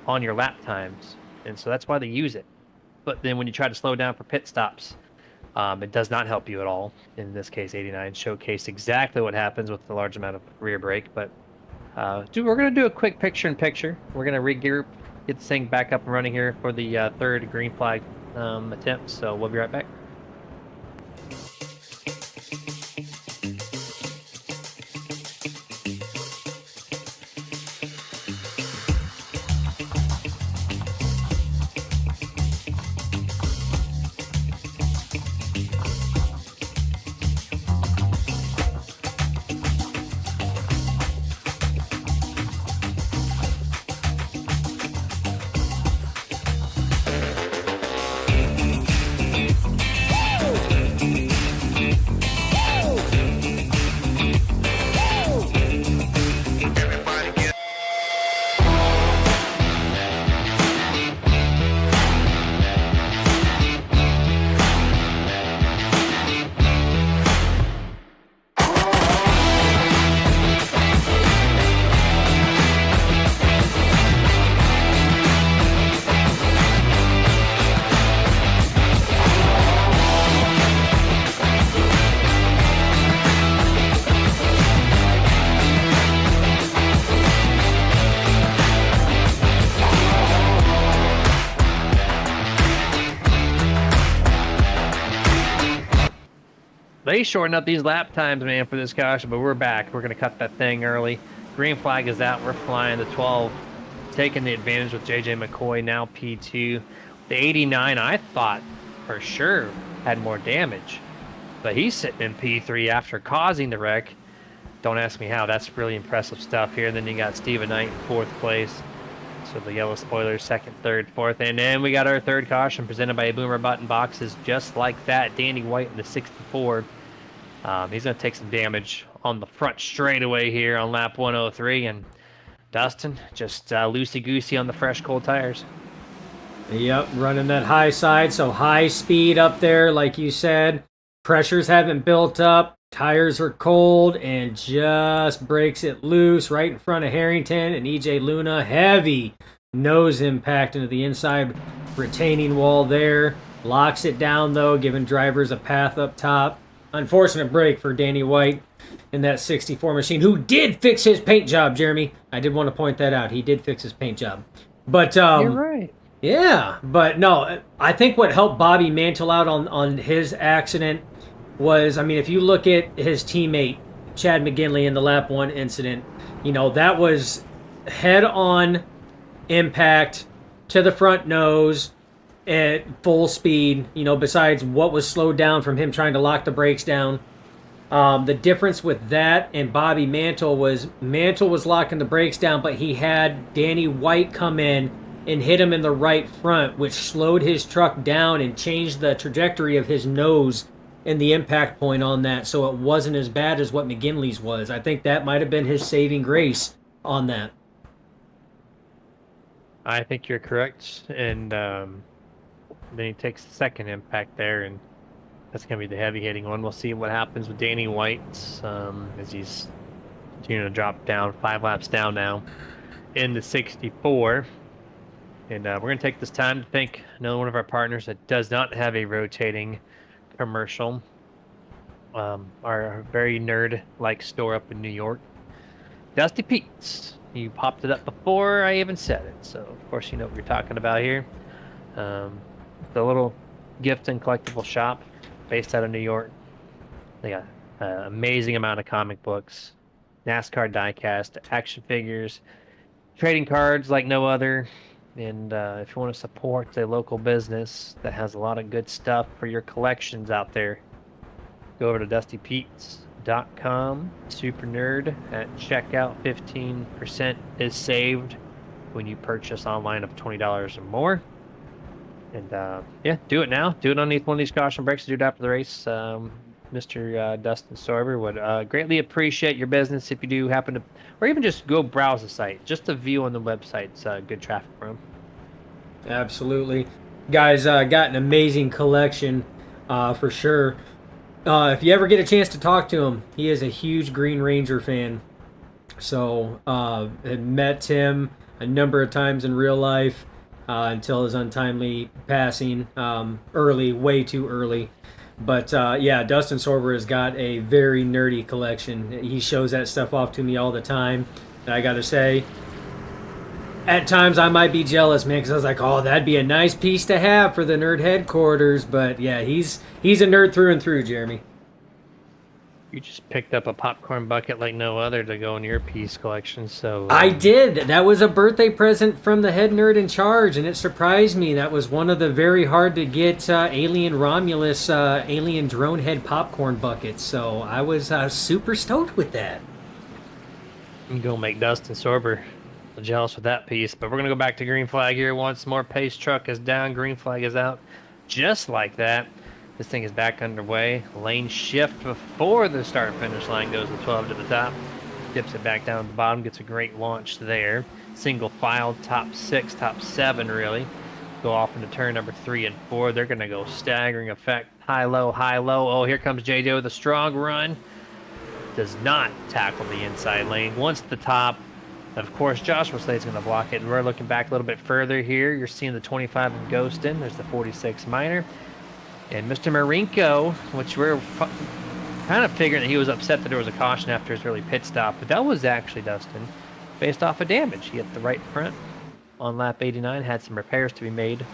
on your lap times. And so that's why they use it. But then when you try to slow down for pit stops, it does not help you at all. In this case, 89 showcased exactly what happens with the large amount of rear brake. But we're going to do a quick picture-in-picture. We're going to regroup, get this thing back up and running here for the third green flag attempt. So we'll be right back. They shortened up these lap times, man, for this caution, but we're back. We're going to cut that thing early. Green flag is out. We're flying the 12, taking the advantage with JJ McCoy, now P2. The 89, I thought for sure had more damage, but he's sitting in P3 after causing the wreck. Don't ask me how. That's really impressive stuff here. Then you got Steven Knight in 4th place. So the yellow spoilers, 2nd, 3rd, 4th. And then we got our third caution presented by Boomer Button Boxes, just like that. Danny White in the 64. He's going to take some damage on the front straightaway here on lap 103. And Dustin, just loosey-goosey on the fresh, cold tires. Yep, running that high side, so high speed up there, like you said. Pressures haven't built up. Tires are cold and just breaks it loose right in front of Harrington and EJ Luna. Heavy nose impact into the inside retaining wall there. Locks it down, though, giving drivers a path up top. Unfortunate break for Danny White in that 64 machine, who did fix his paint job, Jeremy. I did want to point that out. He did fix his paint job. But You're right. yeah, but no, I think what helped Bobby Mantle out on his accident was, I mean, if you look at his teammate, Chad McGinley, in the lap 1 incident, that was head-on impact to the front nose at full speed, besides what was slowed down from him trying to lock the brakes down. The difference with that and Bobby Mantle was locking the brakes down, but he had Danny White come in and hit him in the right front, which slowed his truck down and changed the trajectory of his nose and the impact point on that, so it wasn't as bad as what McGinley's was. I think that might have been his saving grace on that. I think you're correct. And then he takes the second impact there, and that's going to be the heavy hitting one. We'll see what happens with Danny White as he's continuing to drop down, 5 laps down now in the 64. And we're going to take this time to thank another one of our partners that does not have a rotating commercial. Our very nerd-like store up in New York, Dusty Pete's. You popped it up before I even said it, so of course you know what you're talking about here. The little gift and collectible shop based out of New York. They got an amazing amount of comic books, NASCAR diecast, action figures, trading cards like no other. And if you want to support a local business that has a lot of good stuff for your collections out there, go over to DustyPete's.com. Super Nerd at checkout. 15% is saved when you purchase online of $20 or more. And yeah, do it now. Do it underneath one of these caution brakes. Do it after the race. Mr. Dustin Sorber would greatly appreciate your business if you do happen to, or even just go browse the site. Just a view on the website's good traffic from. Absolutely. Guys, got an amazing collection for sure. If you ever get a chance to talk to him, he is a huge Green Ranger fan. So, had met him a number of times in real life until his untimely passing early, way too early. But yeah, Dustin Sorber has got a very nerdy collection. He shows that stuff off to me all the time. And I got to say, at times I might be jealous, man, because I was like, oh, that'd be a nice piece to have for the nerd headquarters. But yeah, he's a nerd through and through, Jeremy. You just picked up a popcorn bucket like no other to go in your piece collection, so... I did. That was a birthday present from the head nerd in charge, and it surprised me. That was one of the very hard-to-get Alien Romulus alien drone head popcorn buckets, so I was super stoked with that. I'm going to make Dustin Sorber jealous with that piece, but we're going to go back to green flag here once more. Pace truck is down, green flag is out. Just like that, this thing is back underway. Lane shift before the start-finish line goes to 12 to the top. Dips it back down to the bottom, gets a great launch there. Single file, top 6, top 7 really. Go off into turn number 3 and 4. They're going to go staggering effect. High, low, high, low. Oh, here comes JJ with a strong run. Does not tackle the inside lane. Once at the top, of course, Joshua Slade's going to block it. And we're looking back a little bit further here. You're seeing the 25 of Ghostin. There's the 46 minor. And Mr. Marinko, which we're kind of figuring that he was upset that there was a caution after his early pit stop. But that was actually Dustin based off of damage. He hit the right front on lap 89. Had some repairs to be made.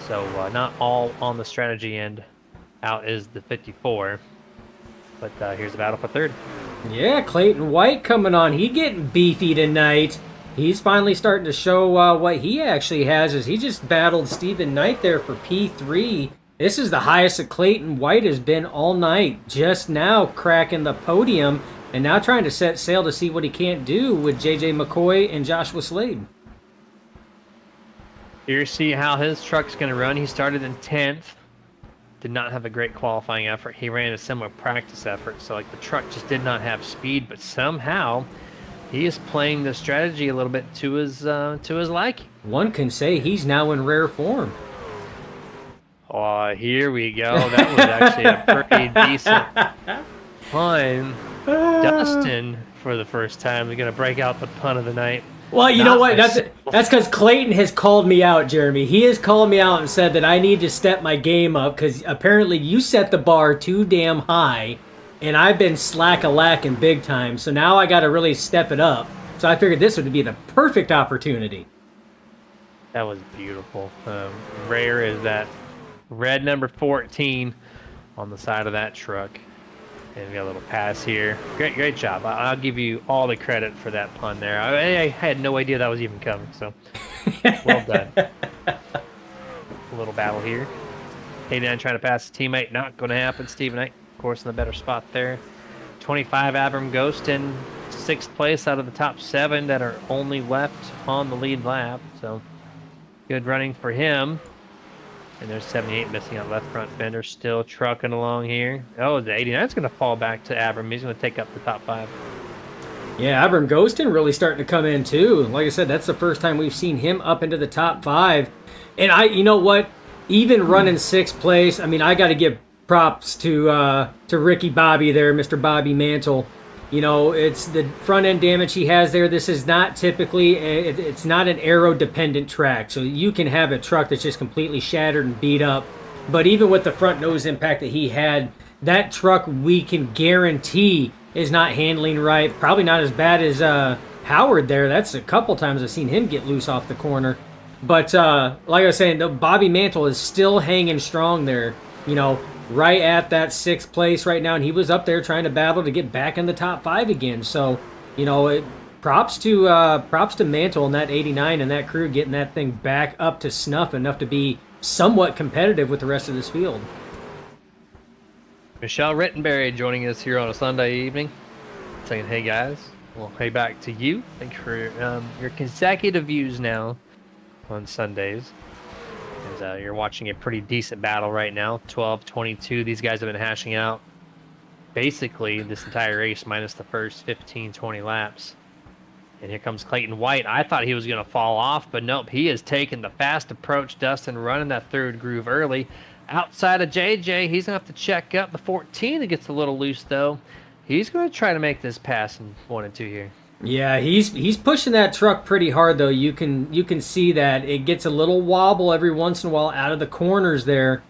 So not all on the strategy end. Out is the 54. But here's the battle for third. Yeah, Clayton White coming on. He getting beefy tonight. He's finally starting to show what he actually has, as he just battled Stephen Knight there for P3. This is the highest that Clayton White has been all night. Just now cracking the podium and now trying to set sail to see what he can't do with JJ McCoy and Joshua Slade. Here you see how his truck's going to run. He started in 10th. Did not have a great qualifying effort. He ran a similar practice effort, so like the truck just did not have speed, but somehow he is playing the strategy a little bit to his liking. One can say he's now in rare form. Oh, here we go. That was actually a pretty decent pun. Dustin, for the first time, is going to break out the pun of the night. Well, you know Not what? myself. That's because Clayton has called me out, Jeremy. He has called me out and said that I need to step my game up because apparently you set the bar too damn high, and I've been slack-a-lacking big time. So now I got to really step it up. So I figured this would be the perfect opportunity. That was beautiful. Rare is that red number 14 on the side of that truck. And we got a little pass here. Great job. I'll give you all the credit for that pun there. I had no idea that was even coming, so well done. A little battle here. 89 trying to pass his teammate. Not going to happen. Stephen Knight, of course, in the better spot there. 25 Abram Ghost in 6th place out of the top 7 that are only left on the lead lap. So good running for him. And there's 78 missing on left front fender, still trucking along here. Oh, the 89's going to fall back to Abram. He's going to take up the top 5. Yeah, Abram Ghostin really starting to come in too. Like I said, that's the first time we've seen him up into the top 5. And you know what? Even running 6th place, I mean, I got to give props to Ricky Bobby there, Mr. Bobby Mantle. You know, it's the front end damage he has there. This is not typically, it's not an aero dependent track. So you can have a truck that's just completely shattered and beat up. But even with the front nose impact that he had, that truck we can guarantee is not handling right. Probably not as bad as Howard there. That's a couple times I've seen him get loose off the corner. But like I was saying, the Bobby Mantle is still hanging strong there. You know, right at that 6th place right now, and he was up there trying to battle to get back in the top 5 again. So, you know, props to Mantle and that 89 and that crew getting that thing back up to snuff enough to be somewhat competitive with the rest of this field. Michelle Rittenberry joining us here on a Sunday evening, saying, "Hey guys, well, hey back to you. Thanks for your consecutive views now on Sundays." As you're watching a pretty decent battle right now, 12-22. These guys have been hashing out basically this entire race minus the first 15-20 laps. And here comes Clayton White. I thought he was going to fall off, but nope. He has taken the fast approach, Dustin, running that 3rd groove early. Outside of JJ, he's going to have to check up the 14 that gets a little loose, though. He's going to try to make this pass in 1 and 2 here. Yeah, he's pushing that truck pretty hard though. You can see that it gets a little wobble every once in a while out of the corners there.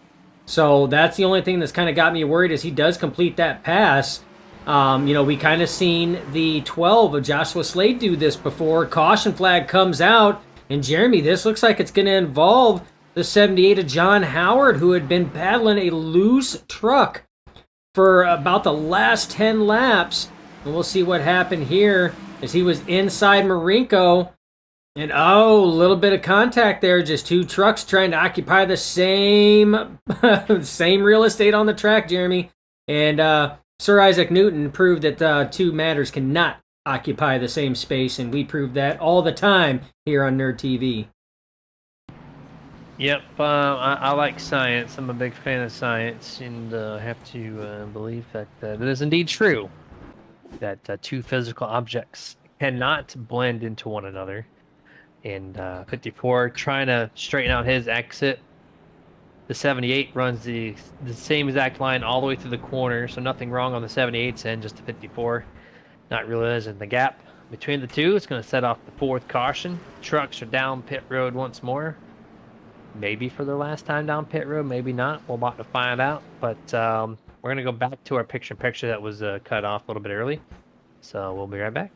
So that's the only thing that's kind of got me worried is he does complete that pass. You know, we kind of seen the 12 of Joshua Slade do this before. Caution flag comes out, and Jeremy, this looks like it's going to involve the 78 of John Howard, who had been battling a loose truck for about the last 10 laps. And we'll see what happened here as he was inside Marinko. And a little bit of contact there. Just 2 trucks trying to occupy the same same real estate on the track, Jeremy. And Sir Isaac Newton proved that 2 matters cannot occupy the same space, and we prove that all the time here on Nerd TV. Yep, I like science. I'm a big fan of science, and I have to believe that it is indeed true that 2 physical objects cannot blend into one another. And 54 trying to straighten out his exit. The 78 runs the same exact line all the way through the corner, so nothing wrong on the 78's end, just the 54 not realizing the gap between the 2. It's going to set off the 4th caution. Trucks are down pit road once more. Maybe for their last time down pit road, maybe not. We're about to find out. But we're going to go back to our picture-in-picture that was cut off a little bit early. So we'll be right back.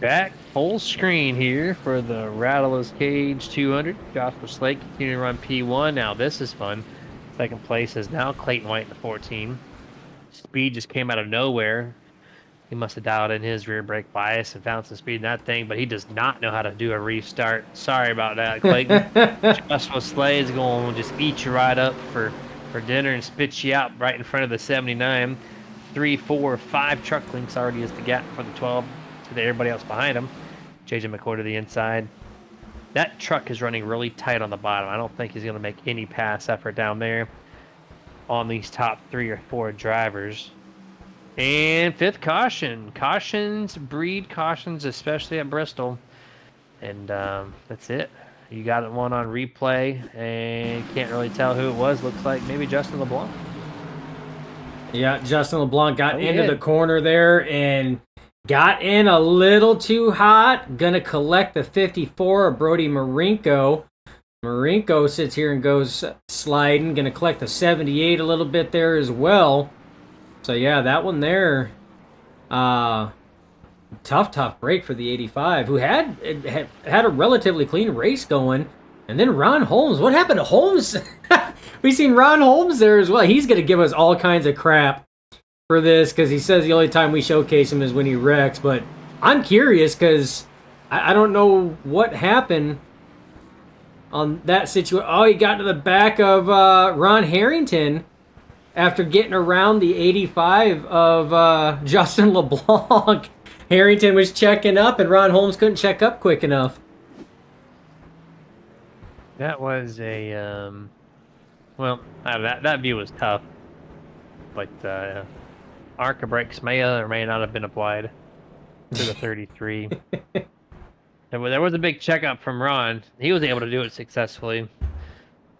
Back full screen here for the Rattler's Cage 200. Joshua Slade continuing to run P1. Now this is fun. Second place is now Clayton White in the 14. Speed just came out of nowhere. He must have dialed in his rear brake bias and found some speed in that thing, but he does not know how to do a restart. Sorry about that, Clayton. Joshua Slade is going to just eat you right up for dinner and spit you out right in front of the 79. 3, 4, 5 truck links already is the gap for the 12 to everybody else behind him. JJ McCoy to the inside. That truck is running really tight on the bottom. I don't think he's going to make any pass effort down there on these top 3 or 4 drivers. And fifth caution. Cautions breed cautions, especially at Bristol. And that's it. You got one on replay and can't really tell who it was. Looks like maybe Justin LeBlanc. Yeah, Justin LeBlanc got into the corner there and got in a little too hot. Gonna collect the 54 of Brody Marinko. Marinko sits here and goes sliding. Gonna collect the 78 a little bit there as well. So yeah, that one there, tough break for the 85, who had a relatively clean race going. And then Ron Holmes, what happened to Holmes? We've seen Ron Holmes there as well. He's going to give us all kinds of crap for this because he says the only time we showcase him is when he wrecks. But I'm curious because I don't know what happened on that situation. Oh, he got to the back of Ron Harrington after getting around the 85 of Justin LeBlanc. Harrington was checking up and Ron Holmes couldn't check up quick enough. That was a, well, that view was tough. But ARCA brakes may or may not have been applied to the 33. There was a big checkup from Ron. He was able to do it successfully.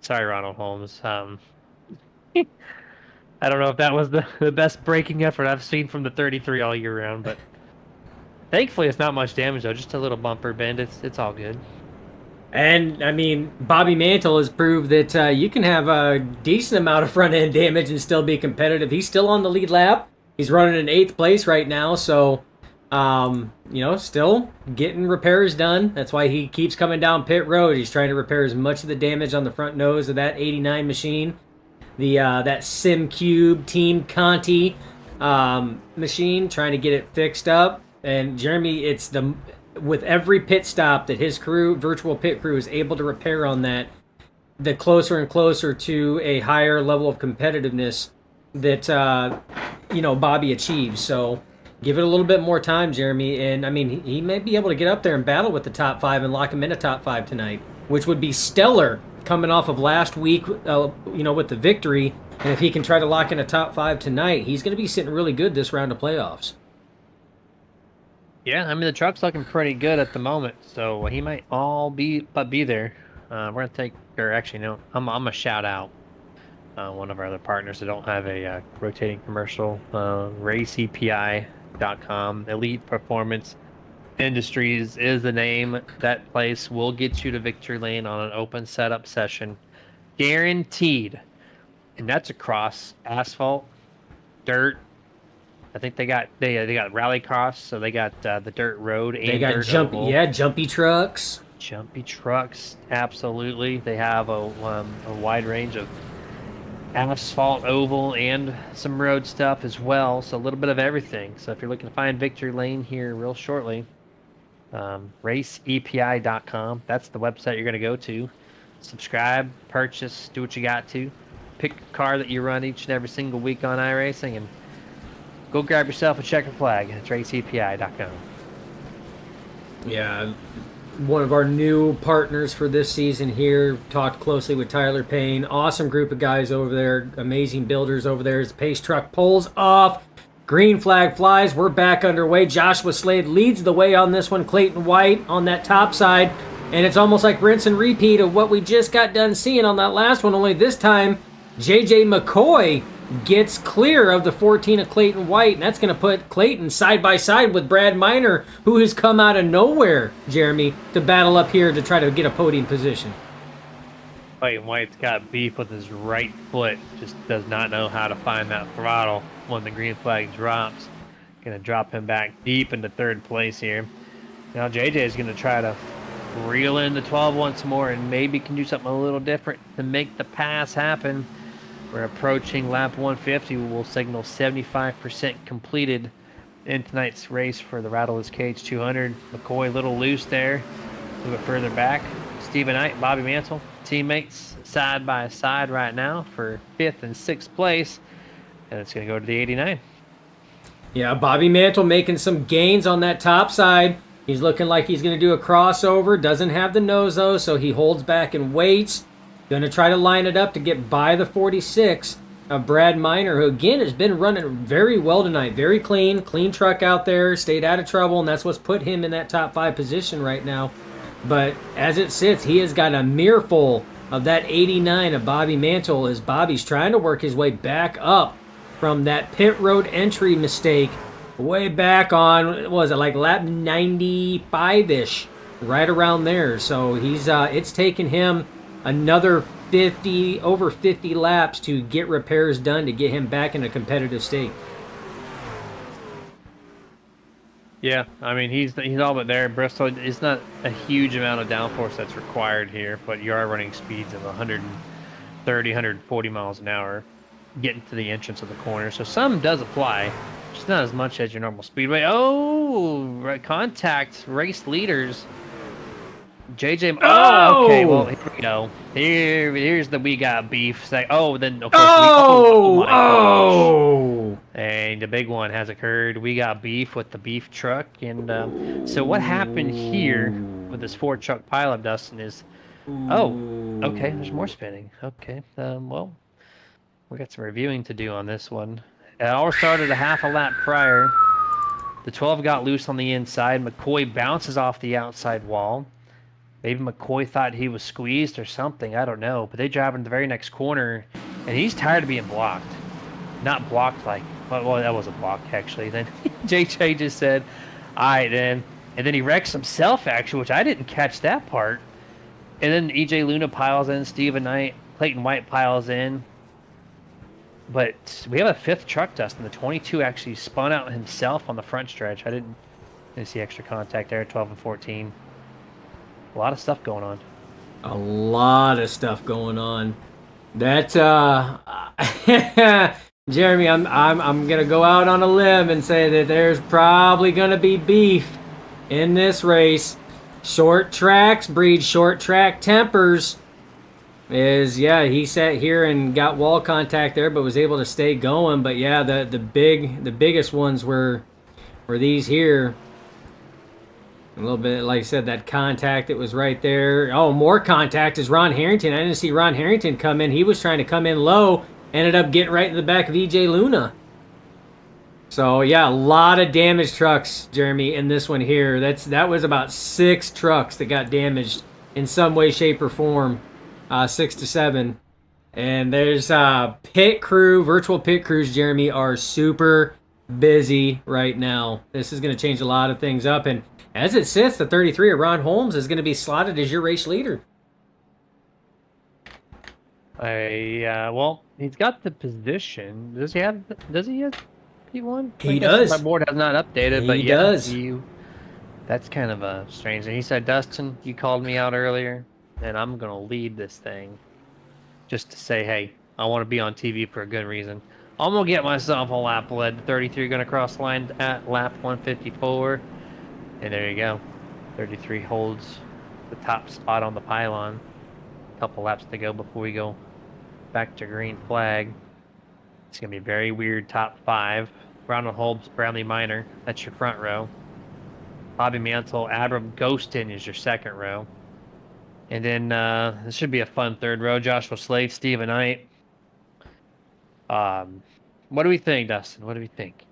Sorry, Ronald Holmes. I don't know if that was the best braking effort I've seen from the 33 all year round, but thankfully it's not much damage though, just a little bumper bend. It's all good. And, I mean, Bobby Mantle has proved that you can have a decent amount of front-end damage and still be competitive. He's still on the lead lap. He's running in 8th place right now, so, you know, still getting repairs done. That's why he keeps coming down pit road. He's trying to repair as much of the damage on the front nose of that 89 machine. That SimCube Team Conti machine, trying to get it fixed up. And, Jeremy, with every pit stop that his crew, virtual pit crew, is able to repair on that, the closer and closer to a higher level of competitiveness that, you know, Bobby achieves. So give it a little bit more time, Jeremy. And, I mean, he may be able to get up there and battle with the top 5 and lock him in a top 5 tonight, which would be stellar coming off of last week, you know, with the victory. And if he can try to lock in a top 5 tonight, he's going to be sitting really good this round of playoffs. Yeah, I mean, the truck's looking pretty good at the moment, so he might all be there. We're going to take, or actually, no, I'm going to shout out one of our other partners that don't have a rotating commercial, raceepi.com. Elite Performance Industries is the name. That place will get you to victory lane on an open setup session. Guaranteed. And that's across asphalt, dirt. I think they got rallycross, so they got the dirt road and they got dirt jumpy, oval. yeah, jumpy trucks. Jumpy trucks, absolutely. They have a wide range of asphalt, oval, and some road stuff as well. So a little bit of everything. So if you're looking to find victory lane here real shortly, raceepi.com. That's the website you're going to go to. Subscribe, purchase, do what you got to. Pick a car that you run each and every single week on iRacing and go grab yourself a checker flag. It's raceepi.com. Yeah, one of our new partners for this season here. Talked closely with Tyler Payne. Awesome group of guys over there. Amazing builders over there. As the pace truck pulls off. Green flag flies. We're back underway. Joshua Slade leads the way on this one. Clayton White on that top side. And it's almost like rinse and repeat of what we just got done seeing on that last one. Only this time, JJ McCoy gets clear of the 14 of Clayton White, and that's going to put Clayton side by side with Brad Miner, who has come out of nowhere, Jeremy, to battle up here to try to get a podium position. Clayton White's got beef with his right foot, just does not know how to find that throttle when the green flag drops. Going to drop him back deep into third place here. Now JJ is going to try to reel in the 12 once more and maybe can do something a little different to make the pass happen. We're approaching lap 150. We'll signal 75% completed in tonight's race for the Rattler's Cage 200. McCoy a little loose there. A little bit further back. Stephen Knight, Bobby Mantle, teammates side by side right now for 5th and 6th place. And it's going to go to the 89. Yeah, Bobby Mantle making some gains on that top side. He's looking like he's going to do a crossover. Doesn't have the nose, though, so he holds back and waits. Going to try to line it up to get by the 46 of Brad Miner, who, again, has been running very well tonight. Very clean. Clean truck out there. Stayed out of trouble, and that's what's put him in that top 5 position right now. But as it sits, he has got a mirror full of that 89 of Bobby Mantle as Bobby's trying to work his way back up from that pit road entry mistake way back on, what was it, like lap 95-ish, right around there. So he's it's taken him another over 50 laps to get repairs done to get him back in a competitive state. Yeah, I mean, he's all but there. Bristol, it's not a huge amount of downforce that's required here, but you are running speeds of 130, 140 miles an hour getting to the entrance of the corner. So some does apply, just not as much as your normal speedway. Oh, right, contact race leaders. JJ. Oh, okay. Well, here we go. Here's the we got beef. Say, then of course oh my gosh. And the big one has occurred. We got beef with the beef truck, and so what happened here with this Ford truck pileup, Dustin, is okay. There's more spinning. Okay. Well, we got some reviewing to do on this one. It all started a half a lap prior. The 12 got loose on the inside. McCoy bounces off the outside wall. Maybe McCoy thought he was squeezed or something. I don't know. But they drive into the very next corner, and he's tired of being blocked. Not blocked like, well, that wasn't blocked, actually. Then JJ just said, all right, then. And then he wrecks himself, actually, which I didn't catch that part. And then EJ Luna piles in, Stephen Knight, Clayton White piles in. But we have a 5th truck, Dustin. The 22 actually spun out himself on the front stretch. I didn't see extra contact there, 12 and 14. A lot of stuff going on. A lot of stuff going on. That Jeremy, I'm gonna go out on a limb and say that there's probably gonna be beef in this race. Short tracks breed short track tempers. He sat here and got wall contact there, but was able to stay going. But yeah, the biggest ones were these here. A little bit, like I said, that contact, it was right there. Oh, more contact is Ron Harrington. I didn't see Ron Harrington come in. He was trying to come in low. Ended up getting right in the back of EJ Luna. So, yeah, a lot of damaged trucks, Jeremy, in this one here. That was about 6 trucks that got damaged in some way, shape, or form. 6 to 7. And there's pit crew, virtual pit crews, Jeremy, are super busy right now. This is going to change a lot of things up. And as it sits, the 33 of Ron Holmes is going to be slotted as your race leader. Well, he's got the position. Does he have P1? He does. My board has not updated, but he yeah, does. That's kind of a strange thing. He said, Dustin, you called me out earlier, and I'm going to lead this thing just to say, hey, I want to be on TV for a good reason. I'm going to get myself a lap led. The 33 going to cross the line at lap 154. And there you go. 33 holds the top spot on the pylon. A couple laps to go before we go back to green flag. It's going to be a very weird top 5. Ronald Holmes, Brownlee Minor. That's your front row. Bobby Mantle, Abram Ghostin is your second row. And then this should be a fun third row. Joshua Slade, Stephen Knight. What do we think, Dustin? What do we think?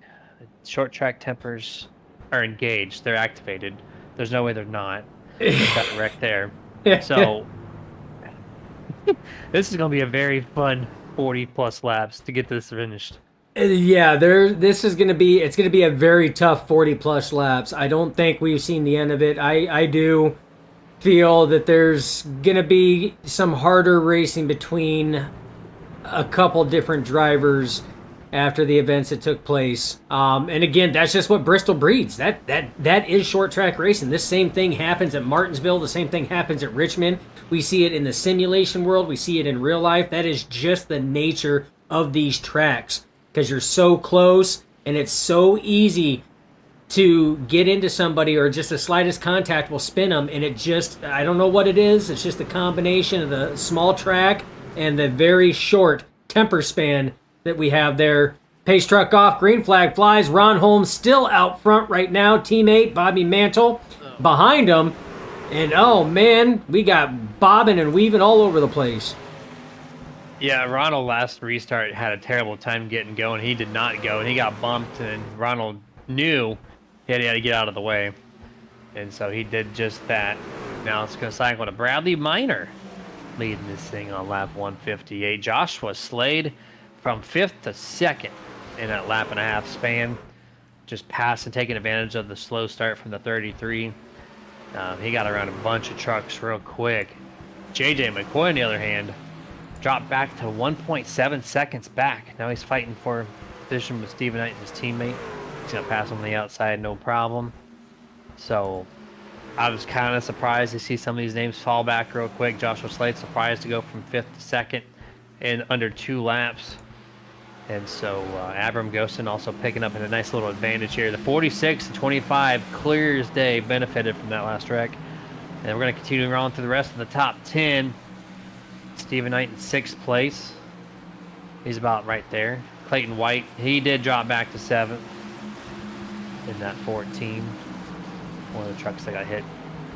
Short track tempers are engaged. They're activated. There's no way they're not. Got wrecked there. So this is going to be a very fun 40-plus laps to get this finished. Yeah, this is going to be, it's going to be a very tough 40-plus laps. I don't think we've seen the end of it. I do feel that there's going to be some harder racing between a couple different drivers after the events that took place. And again, that's just what Bristol breeds. That is short track racing. This same thing happens at Martinsville. The same thing happens at Richmond. We see it in the simulation world. We see it in real life. That is just the nature of these tracks because you're so close and it's so easy to get into somebody, or just the slightest contact will spin them. And it just, I don't know what it is. It's just the combination of the small track and the very short temper span that we have there. Pace truck off, green flag flies. Ron Holmes still out front right now. Teammate Bobby Mantle behind him. And oh man, we got bobbing and weaving all over the place. Yeah, Ronald last restart had a terrible time getting going. He did not go, and he got bumped, and Ronald knew he had to get out of the way. And so he did just that. Now it's going to cycle to Bradley Minor leading this thing on lap 158. Joshua Slade from 5th to 2nd in that lap and a half span. Just passing, taking advantage of the slow start from the 33. He got around a bunch of trucks real quick. JJ McCoy, on the other hand, dropped back to 1.7 seconds back. Now he's fighting for position with Stephen Knight and his teammate. He's going to pass him on the outside, no problem. So I was kind of surprised to see some of these names fall back real quick. Joshua Slade surprised to go from 5th to 2nd in under 2 laps. And so Abram Gostin also picking up in a nice little advantage here. The 46 and 25, clear as day, benefited from that last wreck. And we're going to continue on through the rest of the top 10. Stephen Knight in 6th place. He's about right there. Clayton White, he did drop back to 7th in that 14. One of the trucks that got hit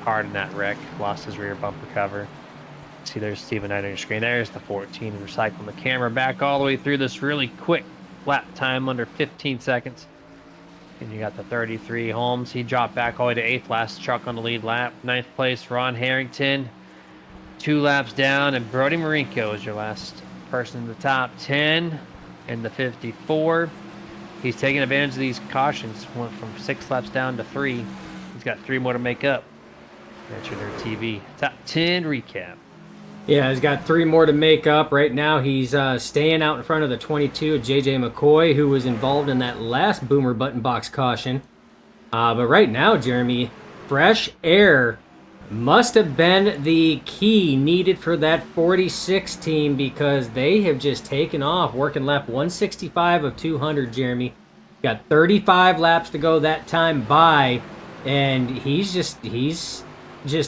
hard in that wreck, lost his rear bumper cover. See, there's Stephen Knight on your screen. There's the 14. We're cycling the camera back all the way through this really quick lap time, under 15 seconds. And you got the 33 Holmes. He dropped back all the way to 8th, last truck on the lead lap. 9th place, Ron Harrington. 2 laps down, and Brody Marinko is your last person in the top 10 in the 54. He's taking advantage of these cautions. Went from 6 laps down to 3. He's got 3 more to make up. That's your Nerd TV top 10 recap. Yeah, he's got 3 more to make up. Right now, he's staying out in front of the 22 of JJ McCoy, who was involved in that last Boomer button box caution. But right now, Jeremy, fresh air must have been the key needed for that 46 team, because they have just taken off, working lap 165 of 200, Jeremy. Got 35 laps to go that time by, and he's just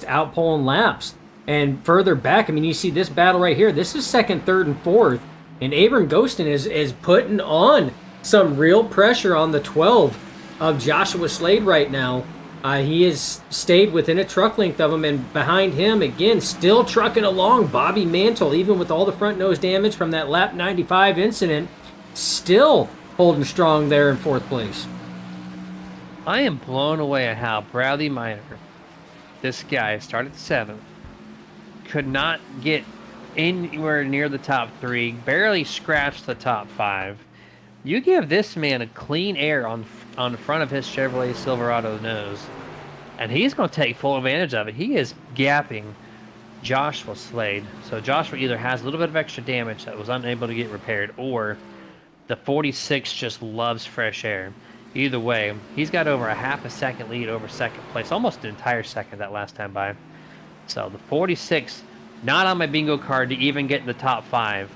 out pulling laps. And further back, I mean, you see this battle right here. This is 2nd, 3rd, and 4th. And Abram Gostin is putting on some real pressure on the 12 of Joshua Slade right now. He has stayed within a truck length of him, and behind him, again, still trucking along, Bobby Mantle, even with all the front nose damage from that lap 95 incident, still holding strong there in 4th place. I am blown away at how Bradley Minor, this guy, started 7th, could not get anywhere near the top 3, barely scratched the top 5. You give this man a clean air on the front of his Chevrolet Silverado nose, and he's going to take full advantage of it. He is gapping Joshua Slade. So Joshua either has a little bit of extra damage that was unable to get repaired, or the 46 just loves fresh air. Either way, he's got over a half a second lead over 2nd place, almost an entire second that last time by. So the 46, not on my bingo card to even get in the top 5,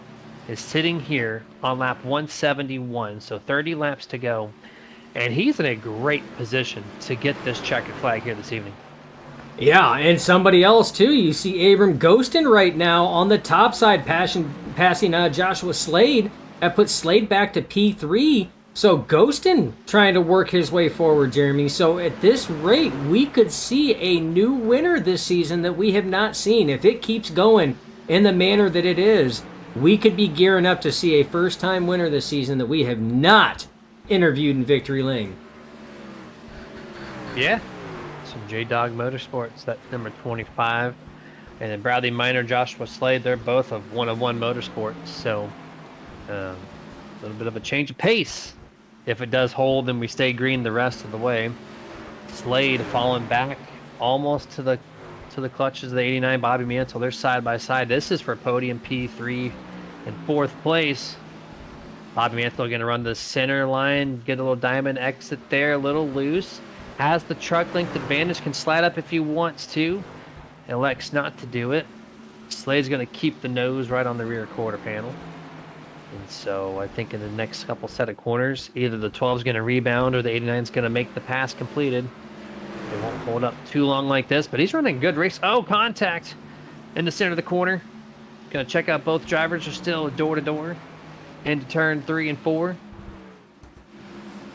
is sitting here on lap 171, so 30 laps to go. And he's in a great position to get this checkered flag here this evening. Yeah, and somebody else too. You see Abram Gostin right now on the top side passing Joshua Slade. That puts Slade back to P3. So Gostin trying to work his way forward, Jeremy. So at this rate, we could see a new winner this season that we have not seen. If it keeps going in the manner that it is, we could be gearing up to see a first-time winner this season that we have not interviewed in Victory Lane. Yeah, some J-Dog Motorsports, that number 25. And then Bradley Minor, Joshua Slade, they're both of one Motorsports. So a little bit of a change of pace. If it does hold, then we stay green the rest of the way. Slade falling back almost to the clutches of the 89 Bobby Mantle. They're side by side. This is for podium P3 and 4th place. Bobby Mantle going to run the center line, get a little diamond exit there, a little loose. Has the truck length advantage, can slide up if he wants to. Elects not to do it. Slade's going to keep the nose right on the rear quarter panel. And so I think in the next couple set of corners, either the 12's going to rebound or the 89's going to make the pass completed. They won't hold up too long like this, but he's running a good race. Oh, contact in the center of the corner. Going to check out both drivers are still door to door into turn 3 and 4.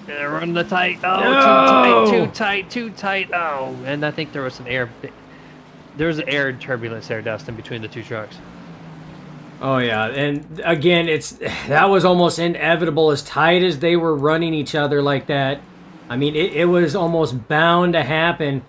Running the tight. Oh, No! too tight. Oh, and I think there was some air. There was air turbulence there, Dustin, between the two trucks. Oh yeah, and again, that was almost inevitable. As tight as they were running each other like that, I mean, it was almost bound to happen.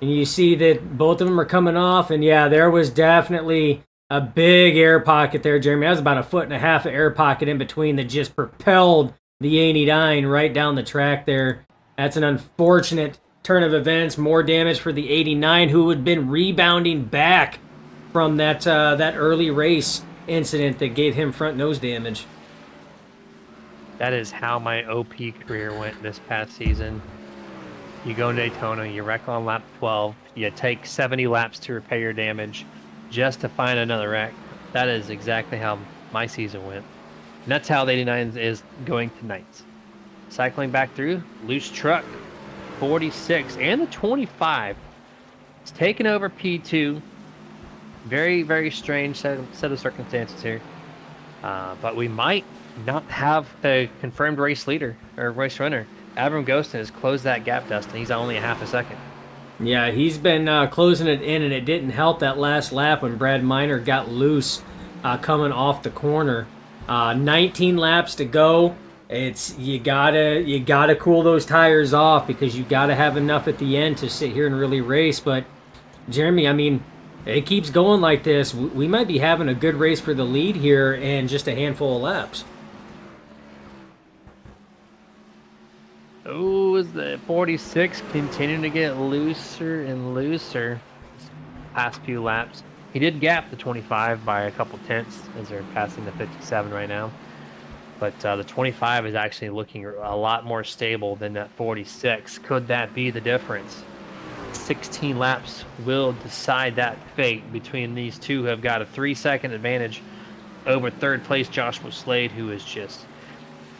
And you see that both of them are coming off, and yeah, there was definitely a big air pocket there, Jeremy. That was about 1.5 feet of air pocket in between that just propelled the 89 right down the track there. That's an unfortunate turn of events. More damage for the 89, who had been rebounding back from that early race incident that gave him front nose damage. That is how my OP career went this past season. You go in Daytona, you wreck on lap 12, you take 70 laps to repair your damage just to find another wreck. That is exactly how my season went. And that's how the 89 is going tonight. Cycling back through, loose truck, 46, and the 25. It's taken over P2. Very, very strange set of circumstances here. But we might not have a confirmed race leader or race runner. Avram Ghostin has closed that gap, Dustin. He's only a half a second. Yeah, he's been closing it in, and it didn't help that last lap when Brad Miner got loose coming off the corner. 19 laps to go. You gotta cool those tires off because you gotta have enough at the end to sit here and really race. But Jeremy, I mean, it keeps going like this. We might be having a good race for the lead here in just a handful of laps. Oh, is the 46 continuing to get looser and looser past few laps? He did gap the 25 by a couple tenths as they're passing the 57 right now. But the 25 is actually looking a lot more stable than that 46. Could that be the difference? 16 laps will decide that fate between these two who have got a 3-second advantage over third place Joshua Slade, who is just,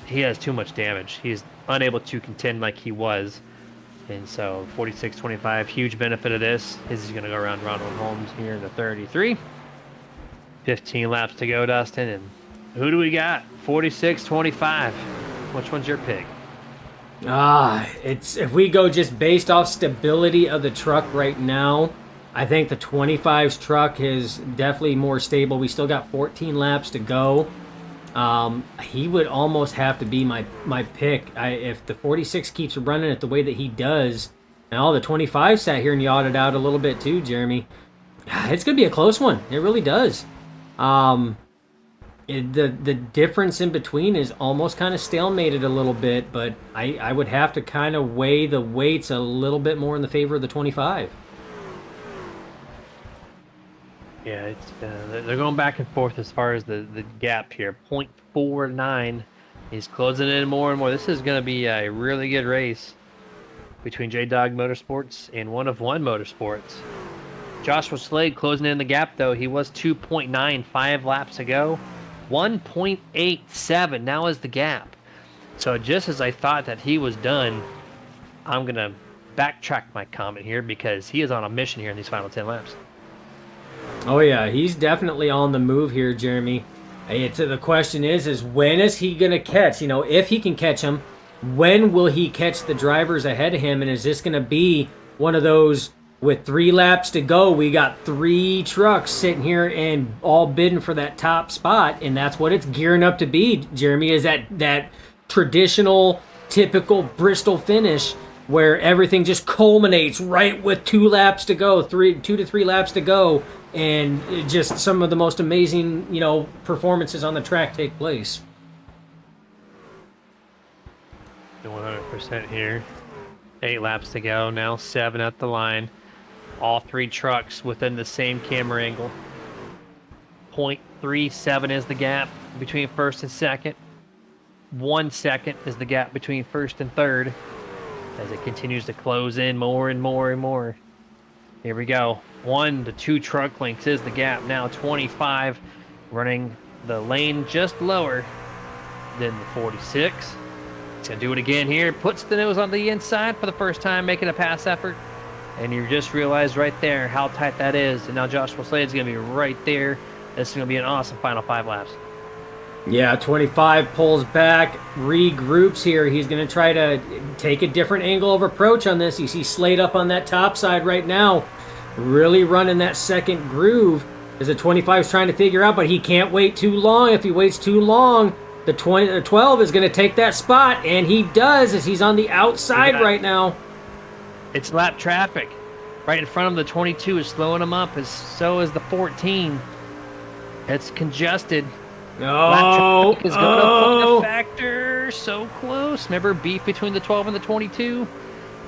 he has too much damage. He is unable to contend like he was. And so 46-25, huge benefit of this. This is going to go around Ronald Holmes here in the 33. 15 laps to go, Dustin. And who do we got? 46-25. Which one's your pick? It's if we go just based off stability of the truck right now, I think the 25's truck is definitely more stable. We still got 14 laps to go. He would almost have to be my pick. If the 46 keeps running it the way that he does, and all the 25 sat here and yawed it out a little bit too, Jeremy. It's gonna be a close one. It really does. The difference in between is almost kind of stalemated a little bit, but I would have to kind of weigh the weights a little bit more in the favor of the 25. Yeah, it's they're going back and forth as far as the gap here. 0.49. He's closing in more and more. This is going to be a really good race between J-Dog Motorsports and One of One Motorsports. Joshua Slade closing in the gap, though. He was 2.95 laps ago. 1.87 now is the gap. So just as I thought that he was done, I'm going to backtrack my comment here because he is on a mission here in these final 10 laps. Oh yeah, he's definitely on the move here, Jeremy. The question is when is he going to catch? You know, if he can catch him, when will he catch the drivers ahead of him? And is this going to be one of those with 3 laps to go? We got 3 trucks sitting here and all bidding for that top spot, and that's what it's gearing up to be, Jeremy, is that traditional, typical Bristol finish where everything just culminates right with 2 laps to go, 2 to 3 laps to go, and just some of the most amazing, performances on the track take place. 100% here. 8 laps to go, now 7 at the line. All 3 trucks within the same camera angle. 0.37 is the gap between first and second. 1 second is the gap between first and third as it continues to close in more and more and more. Here we go. 1 to 2 truck lengths is the gap. Now 25 running the lane just lower than the 46. He's going to do it again here. Puts the nose on the inside for the first time, making a pass effort. And you just realized right there how tight that is. And now Joshua Slade's going to be right there. This is going to be an awesome final 5 laps. Yeah, 25 pulls back, regroups here. He's going to try to take a different angle of approach on this. You see Slade up on that top side right now, really running that second groove as the 25 is trying to figure out, but he can't wait too long. If he waits too long, the 12 is going to take that spot, and he does as he's on the outside right now. It's lap traffic. Right in front of the 22 is slowing him up, as so is the 14. It's congested. Oh, is going to play a factor. So close. Remember beef between the 12 and the 22?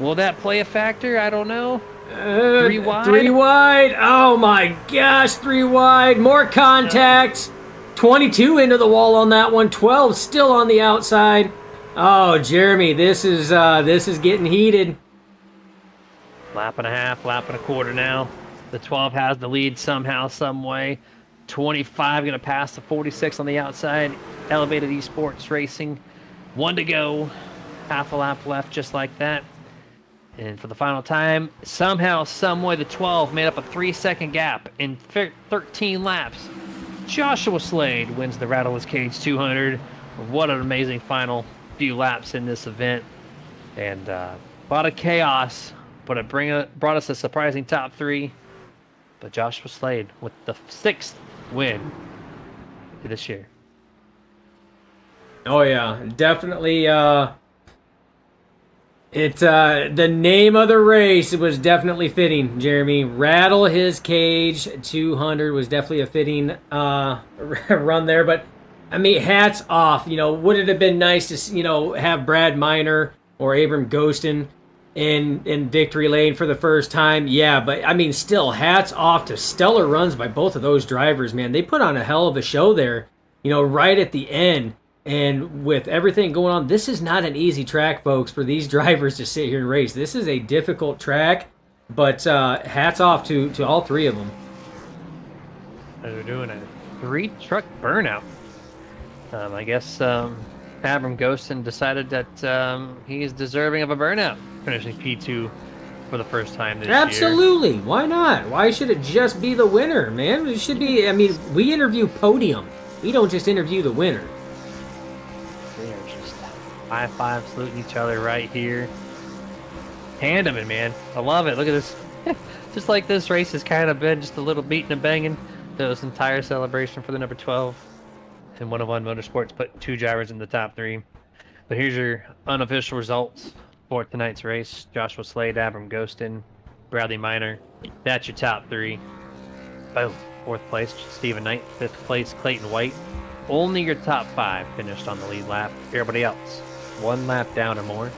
Will that play a factor? I don't know. 3 wide. 3 wide. Oh my gosh, 3 wide. More contact. 22 into the wall on that one. 12 still on the outside. Oh, Jeremy, this is getting heated. Lap and a half, lap and a quarter now. The 12 has the lead somehow, some way. 25 going to pass the 46 on the outside. Elevated Esports Racing. 1 to go. Half a lap left just like that. And for the final time, somehow, someway, the 12 made up a 3-second gap in 13 laps. Joshua Slade wins the Rattle His Cage 200. What an amazing final few laps in this event. And a lot of chaos, but it brought us a surprising top 3. But Joshua Slade with the 6th win this year. Oh yeah, definitely. The name of the race was definitely fitting. Jeremy, Rattle His Cage 200 was definitely a fitting run there. But I mean, hats off. Would it have been nice to have Brad Miner or Abram Ghostin in victory lane for the first time? Yeah, but I mean, still, hats off to stellar runs by both of those drivers, man. They put on a hell of a show there, right at the end. And with everything going on, this is not an easy track, folks, for these drivers to sit here and race. This is a difficult track, but hats off to all 3 of them. They're doing a 3-truck burnout. I guess Abram Ghostin decided that he's deserving of a burnout, finishing P2 for the first time this year. Absolutely. Why not? Why should it just be the winner, man? It should be, we interview podium. We don't just interview the winner. They are just high-five saluting each other right here. Tandeming, man. I love it. Look at this. Just like this race has kind of been just a little beating and banging. This entire celebration for the number 12. And 101 Motorsports put 2 drivers in the top 3. But here's your unofficial results for tonight's race. Joshua Slade, Abram Ghostin, Bradley Miner. That's your top 3. Boom. 4th place, Stephen Knight. 5th place, Clayton White. Only your top 5 finished on the lead lap. Everybody else, 1 lap down or more.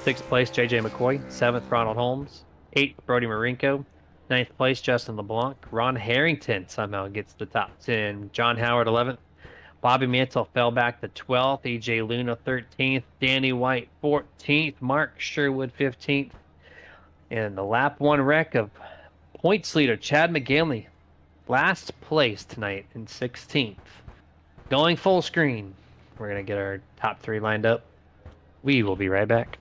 6th place, JJ McCoy. 7th, Ronald Holmes. 8th, Brody Marinko. 9th place, Justin LeBlanc. Ron Harrington somehow gets the top 10. John Howard, 11th. Bobby Mantle fell back to 12th. AJ Luna, 13th. Danny White, 14th. Mark Sherwood, 15th. And the lap 1 wreck of points leader, Chad McGinley. Last place tonight in 16th. Going full screen. We're going to get our top 3 lined up. We will be right back.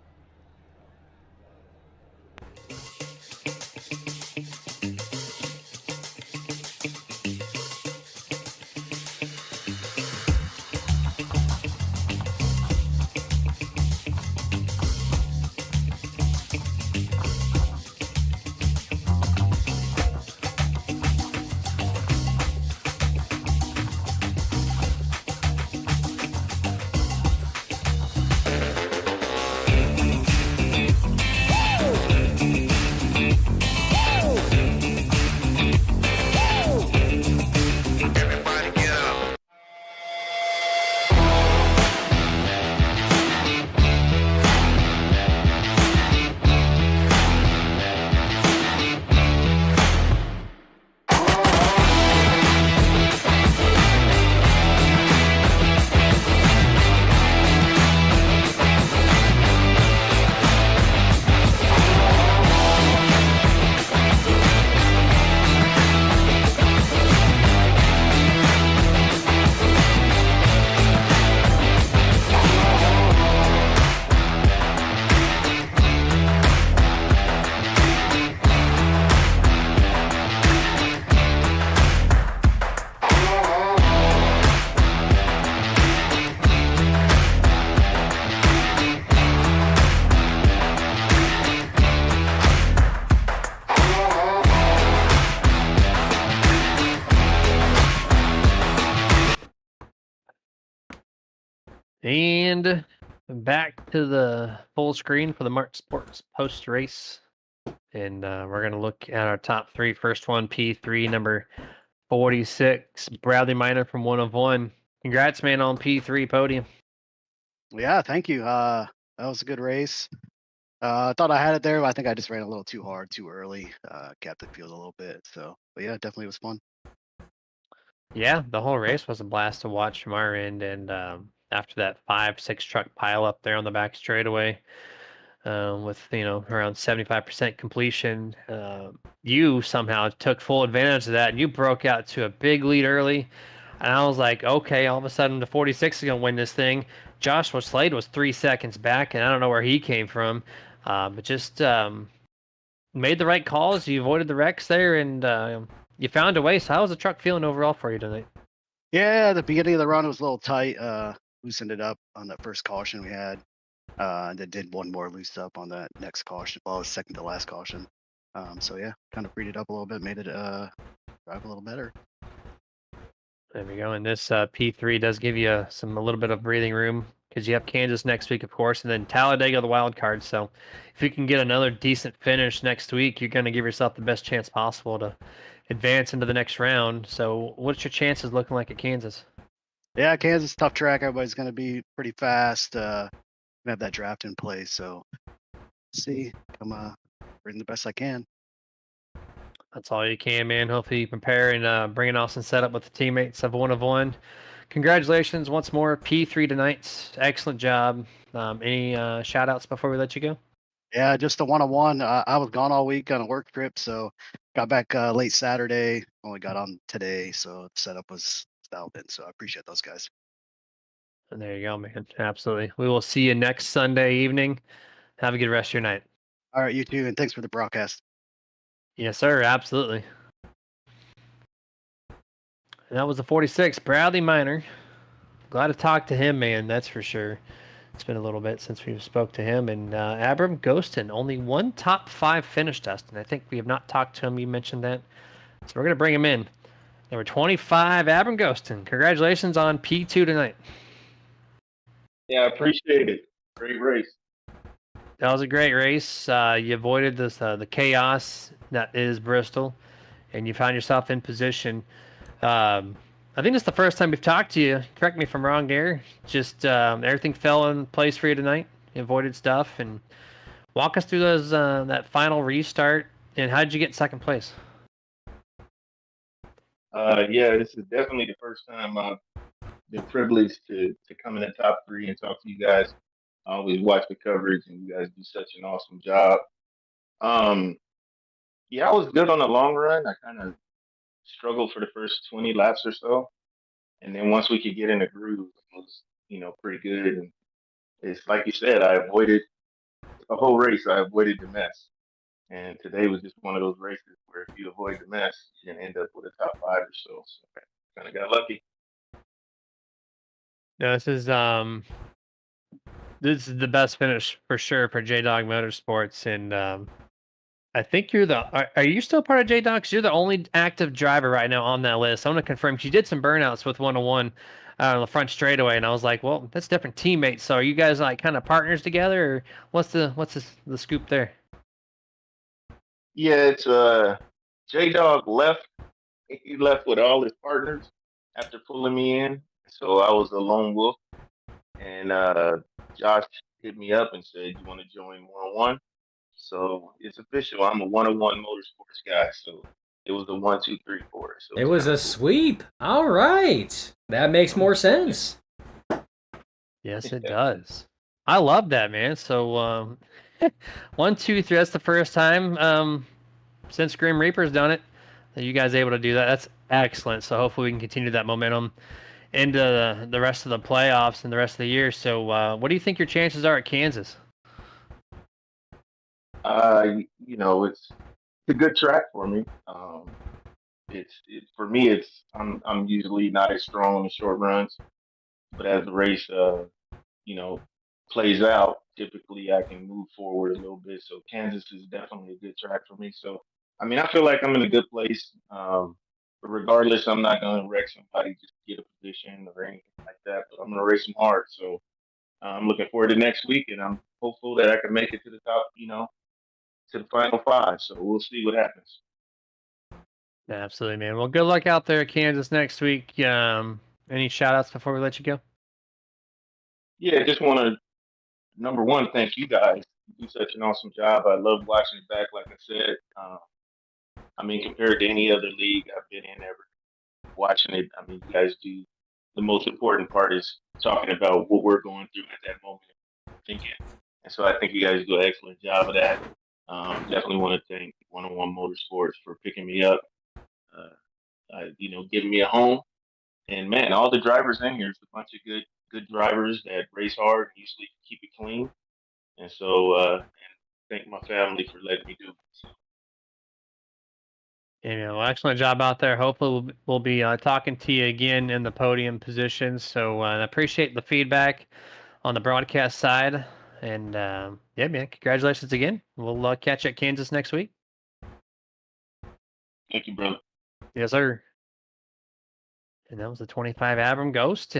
And back to the full screen for the Mart Sports post race. And we're going to look at our top three. First one, P3, number 46, Bradley Miner from 1 of 1. Congrats, man, on P3 podium. Yeah, thank you. That was a good race. I thought I had it there, but I think I just ran a little too hard, too early. Gapped the field a little bit. So, but yeah, definitely was fun. Yeah, the whole race was a blast to watch from our end. And after that 5-6 truck pile up there on the back straightaway, with around 75% completion, you somehow took full advantage of that, and you broke out to a big lead early. And I was like, okay, all of a sudden the 46 is gonna win this thing. Joshua Slade was 3 seconds back, and I don't know where he came from, but just made the right calls. You avoided the wrecks there, and you found a way. So how was the truck feeling overall for you tonight? Yeah, the beginning of the run was a little tight. Loosened it up on that first caution we had. And then did one more loose up on that next caution. Well, it was second to last caution. So yeah, kind of freed it up a little bit, made it drive a little better. There we go. And this P3 does give you a little bit of breathing room because you have Kansas next week, of course, and then Talladega, the wild card. So if you can get another decent finish next week, you're going to give yourself the best chance possible to advance into the next round. So what's your chances looking like at Kansas? Yeah, Kansas, tough track. Everybody's going to be pretty fast. We have that draft in place. So see, I'm bring the best I can. That's all you can, man. Hopefully you prepare and bring an awesome setup with the teammates of 1 of 1. Congratulations once more, P3 tonight. Excellent job. Any shout outs before we let you go? Yeah, just the 1-on-1. I was gone all week on a work trip, so got back late Saturday. Only got on today, so the setup was dialed in. So I appreciate those guys. And there you go, man. Absolutely. We will see you next Sunday evening. Have a good rest of your night. All right, you too, and thanks for the broadcast. Yes, sir. Absolutely. And that was the 46, Bradley Miner. Glad to talk to him, man. That's for sure. It's been a little bit since we spoke to him. And Abram Ghostin, only one top 5 finish, Dustin. I think we have not talked to him. You mentioned that. So we're going to bring him in. Number 25, Abram Ghostin. Congratulations on P2 tonight. Yeah, I appreciate it. Great race. That was a great race. You avoided the chaos that is Bristol, and you found yourself in position. I think it's the first time we've talked to you. Correct me if I'm wrong there. Just everything fell in place for you tonight. You avoided stuff, and walk us through those that final restart. And how did you get second place? Yeah, this is definitely the first time I've been privileged to come in the top 3 and talk to you guys. I always watch the coverage, and you guys do such an awesome job. Yeah, I was good on the long run. I kind of struggled for the first 20 laps or so, and then once we could get in the groove, it was pretty good. And it's like you said, I avoided the whole race. I avoided the mess. And today was just one of those races where if you avoid the mess, you're gonna end up with a top 5 or so. So kind of got lucky. No, this is the best finish for sure for J Dog Motorsports, and I think you're are you still part of J Dog? 'Cause you're the only active driver right now on that list. I want to confirm. 'Cause you did some burnouts with 101 on the front straightaway, and I was like, well, that's different teammates. So are you guys like kind of partners together, or what's the scoop there? Yeah, it's J Dog left. He left with all his partners after pulling me in. So I was a lone wolf. And Josh hit me up and said, "You want to join 101?" So it's official. I'm a 101 motorsports guy. So it was the 1, 2, 3, 4. So It was a sweep. All right. That makes more sense. Yes, it does. I love that, man. So 1, 2, 3. That's the first time since Grim Reaper's done it that you guys are able to do that. That's excellent. So hopefully we can continue that momentum into the rest of the playoffs and the rest of the year. So what do you think your chances are at Kansas? it's a good track for me. For me, I'm usually not as strong on the short runs, but as the race plays out, typically I can move forward a little bit. So Kansas is definitely a good track for me. So I mean, I feel like I'm in a good place. But regardless, I'm not going to wreck somebody just to get a position or anything like that. But I'm going to race them hard. So I'm looking forward to next week, and I'm hopeful that I can make it to the top, to the final 5. So we'll see what happens. Absolutely, man. Well, good luck out there at Kansas next week. Any shout outs before we let you go? Yeah, just want to, number one, thank you guys. You do such an awesome job. I love watching it back, like I said. I mean, compared to any other league I've been in ever, watching it, I mean, you guys do. The most important part is talking about what we're going through at that moment, thinking. And so I think you guys do an excellent job of that. Definitely want to thank One-on-One Motorsports for picking me up, giving me a home. And man, all the drivers in here is a bunch of good drivers that race hard and usually keep it clean. And so, and thank my family for letting me do it. So, Yeah, well, excellent job out there. Hopefully, we'll be talking to you again in the podium position. So I appreciate the feedback on the broadcast side. And yeah, man, congratulations again. We'll catch you at Kansas next week. thank you, brother. Yes, sir. And that was the 25 Abram Ghost.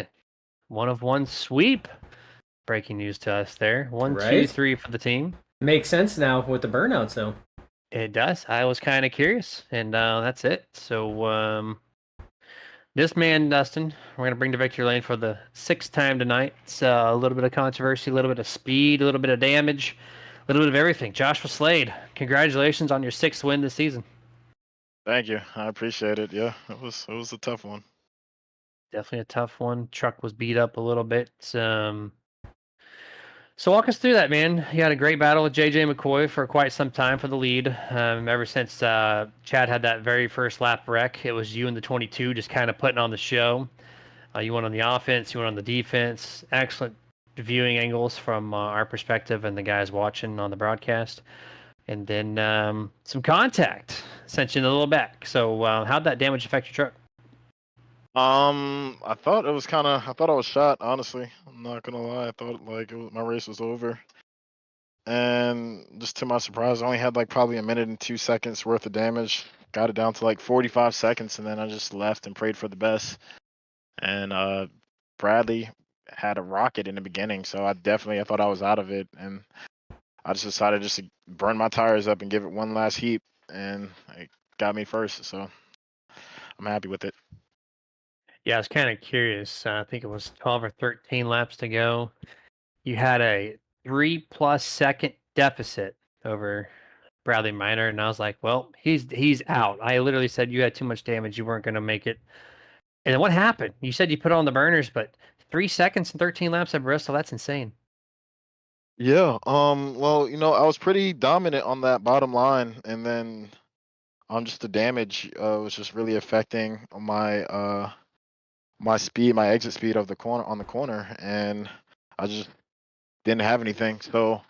1 of 1 sweep. Breaking news to us there. 1, 2, Right. 3 for the team. Makes sense now with the burnouts, though. It does. I was kind of curious, and that's it. So this man, Dustin, we're gonna bring to victory lane for the 6th time tonight. It's a little bit of controversy, a little bit of speed, a little bit of damage, a little bit of everything. Joshua Slade, congratulations on your 6th win this season. Thank you. I appreciate it. Yeah, it was a tough one. Definitely a tough one. Truck was beat up a little bit. So walk us through that, man. You had a great battle with JJ McCoy for quite some time for the lead. Ever since Chad had that very first lap wreck, it was you and the 22 just kind of putting on the show. You went on the offense, you went on the defense. Excellent viewing angles from our perspective and the guys watching on the broadcast. And then some contact sent you in a little back. So how'd that damage affect your truck? I thought I was shot. Honestly, I'm not gonna lie. I thought like my race was over, and just to my surprise, I only had like probably a minute and 2 seconds worth of damage. Got it down to like 45 seconds, and then I just left and prayed for the best. And Bradley had a rocket in the beginning, so I thought I was out of it, and I just decided just to burn my tires up and give it one last heat, and it got me first. So I'm happy with it. Yeah, I was kind of curious. I think it was 12 or 13 laps to go. You had a 3+ second deficit over Bradley Minor, and I was like, well, he's out. I literally said you had too much damage, you weren't going to make it. And then what happened? You said you put on the burners, but 3 seconds and 13 laps at Bristol, that's insane. Yeah. Well, I was pretty dominant on that bottom line, and then just the damage was just really affecting my speed, my exit speed of the corner, and I just didn't have anything. So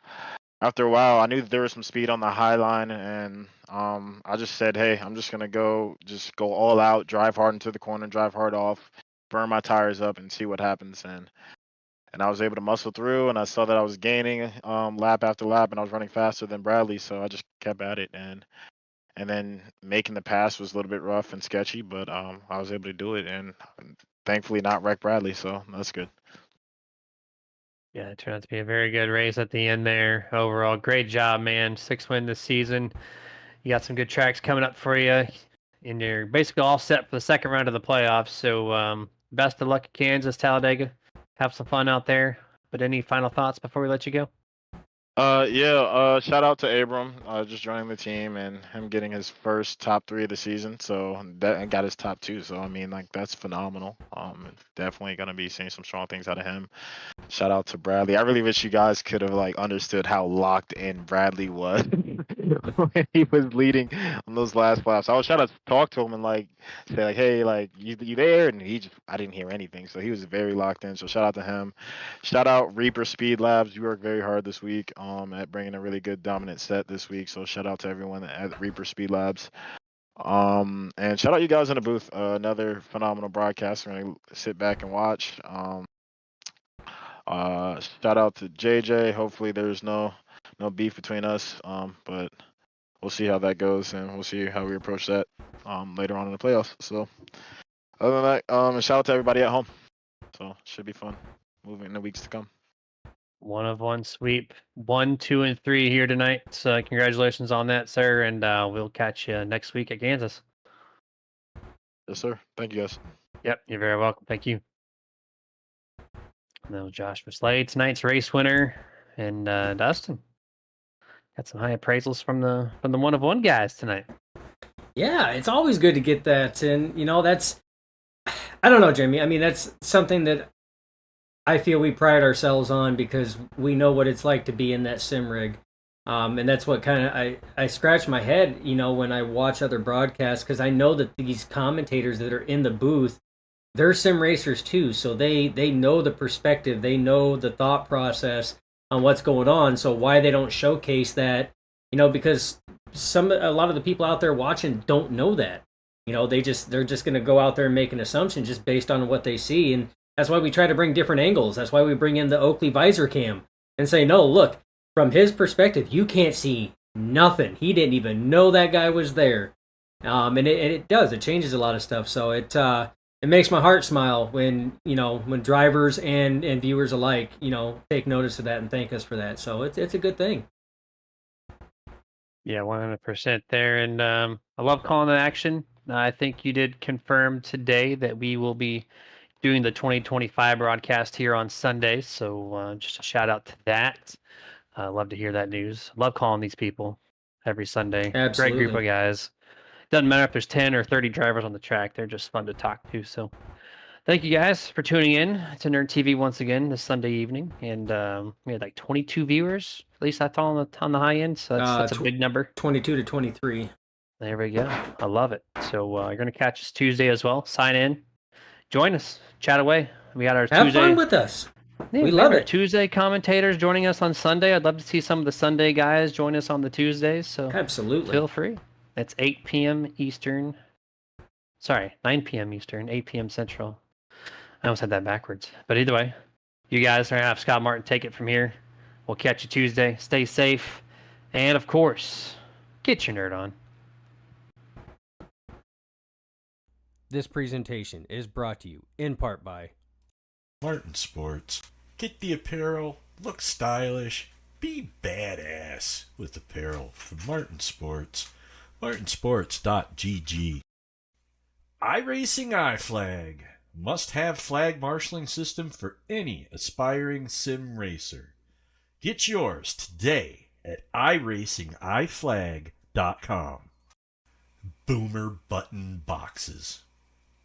after a while, I knew that there was some speed on the high line, and I just said, hey, I'm just gonna go all out, drive hard into the corner, drive hard off, burn my tires up, and see what happens. And I was able to muscle through, and I saw that I was gaining lap after lap, and I was running faster than Bradley, so I just kept at it. And then making the pass was a little bit rough and sketchy, but I was able to do it, and thankfully not wreck Bradley, so that's good. Yeah, it turned out to be a very good race at the end there. Overall, great job, man. 6th win this season. You got some good tracks coming up for you, and you're basically all set for the 2nd round of the playoffs. So best of luck at Kansas, Talladega. Have some fun out there. But any final thoughts before we let you go? Shout out to Abram, just joining the team and him getting his first top 3 of the season. So that and got his top 2. So I mean, like that's phenomenal. Definitely gonna be seeing some strong things out of him. Shout out to Bradley. I really wish you guys could have like understood how locked in Bradley was when he was leading on those last laps. I was trying to talk to him and like say like, hey, like you there? And I didn't hear anything. So he was very locked in. So shout out to him. Shout out Reaper Speed Labs. You worked very hard this week at bringing a really good dominant set this week. So shout out to everyone at Reaper Speed Labs. And shout out you guys in the booth. Another phenomenal broadcast. We're gonna sit back and watch. Shout out to JJ. Hopefully there's no beef between us. But we'll see how that goes, and we'll see how we approach that later on in the playoffs. So other than that, and shout out to everybody at home. So should be fun moving in the weeks to come. One of one sweep. 1, 2, and 3 here tonight. So congratulations on that, sir. And we'll catch you next week at Kansas. Yes, sir. Thank you, guys. Yep, you're very welcome. Thank you. That was Josh Slade, tonight's race winner, and Dustin. Got some high appraisals from the one of one guys tonight. Yeah, it's always good to get that, and that's. I don't know, Jamie. I mean, that's something that I feel we pride ourselves on because we know what it's like to be in that sim rig. And that's what kind of I scratch my head, when I watch other broadcasts because I know that these commentators that are in the booth, they're sim racers too, so they know the perspective, they know the thought process on what's going on. So why they don't showcase that, because a lot of the people out there watching don't know that. They're just going to go out there and make an assumption just based on what they see, and that's why we try to bring different angles. That's why we bring in the Oakley visor cam and say, no, look, from his perspective, you can't see nothing. He didn't even know that guy was there. And it does. It changes a lot of stuff. So it makes my heart smile when drivers and viewers alike, take notice of that and thank us for that. So it's a good thing. Yeah, 100% there. And I love calling the action. I think you did confirm today that we will be doing the 2025 broadcast here on Sundays. So just a shout out to that. Love to hear that news. Love calling these people every Sunday. Absolutely. Great group of guys. Doesn't matter if there's 10 or 30 drivers on the track. They're just fun to talk to. So thank you guys for tuning in to Nerd TV once again this Sunday evening. And we had like 22 viewers, at least I saw on the high end. So that's a big number. 22 to 23. There we go. I love it. So you're going to catch us Tuesday as well. Sign in. Join us. Chat away. We got our Have Tuesday. fun with us. Yeah, we love it. Tuesday commentators joining us on Sunday. I'd love to see some of the Sunday guys join us on the Tuesdays. So absolutely, feel free. It's 8 p.m. Eastern. Sorry, 9 p.m. Eastern, 8 p.m. Central. I almost had that backwards. But either way, you guys are going to have Scott Martin take it from here. We'll catch you Tuesday. Stay safe. And, of course, get your nerd on. This presentation is brought to you in part by Martin Sports. Get the apparel, look stylish, be badass with apparel from Martin Sports. martinsports.gg. iRacing iFlag. Must-have flag marshaling system for any aspiring sim racer. Get yours today at iracingiflag.com. Boomer button boxes.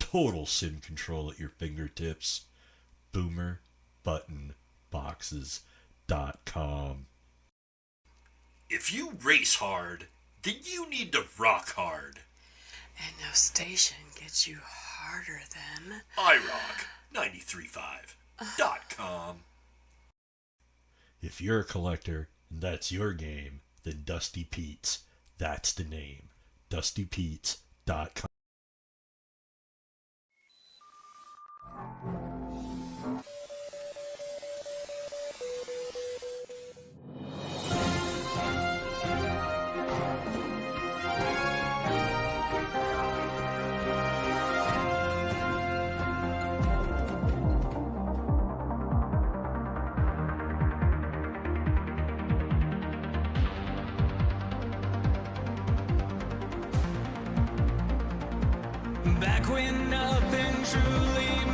Total sim control at your fingertips. boomerbuttonboxes.com. If you race hard, then you need to rock hard. And no station gets you harder than iRock935.com. If you're a collector and that's your game, then Dusty Pete's, that's the name. DustyPete's.com. back when nothing truly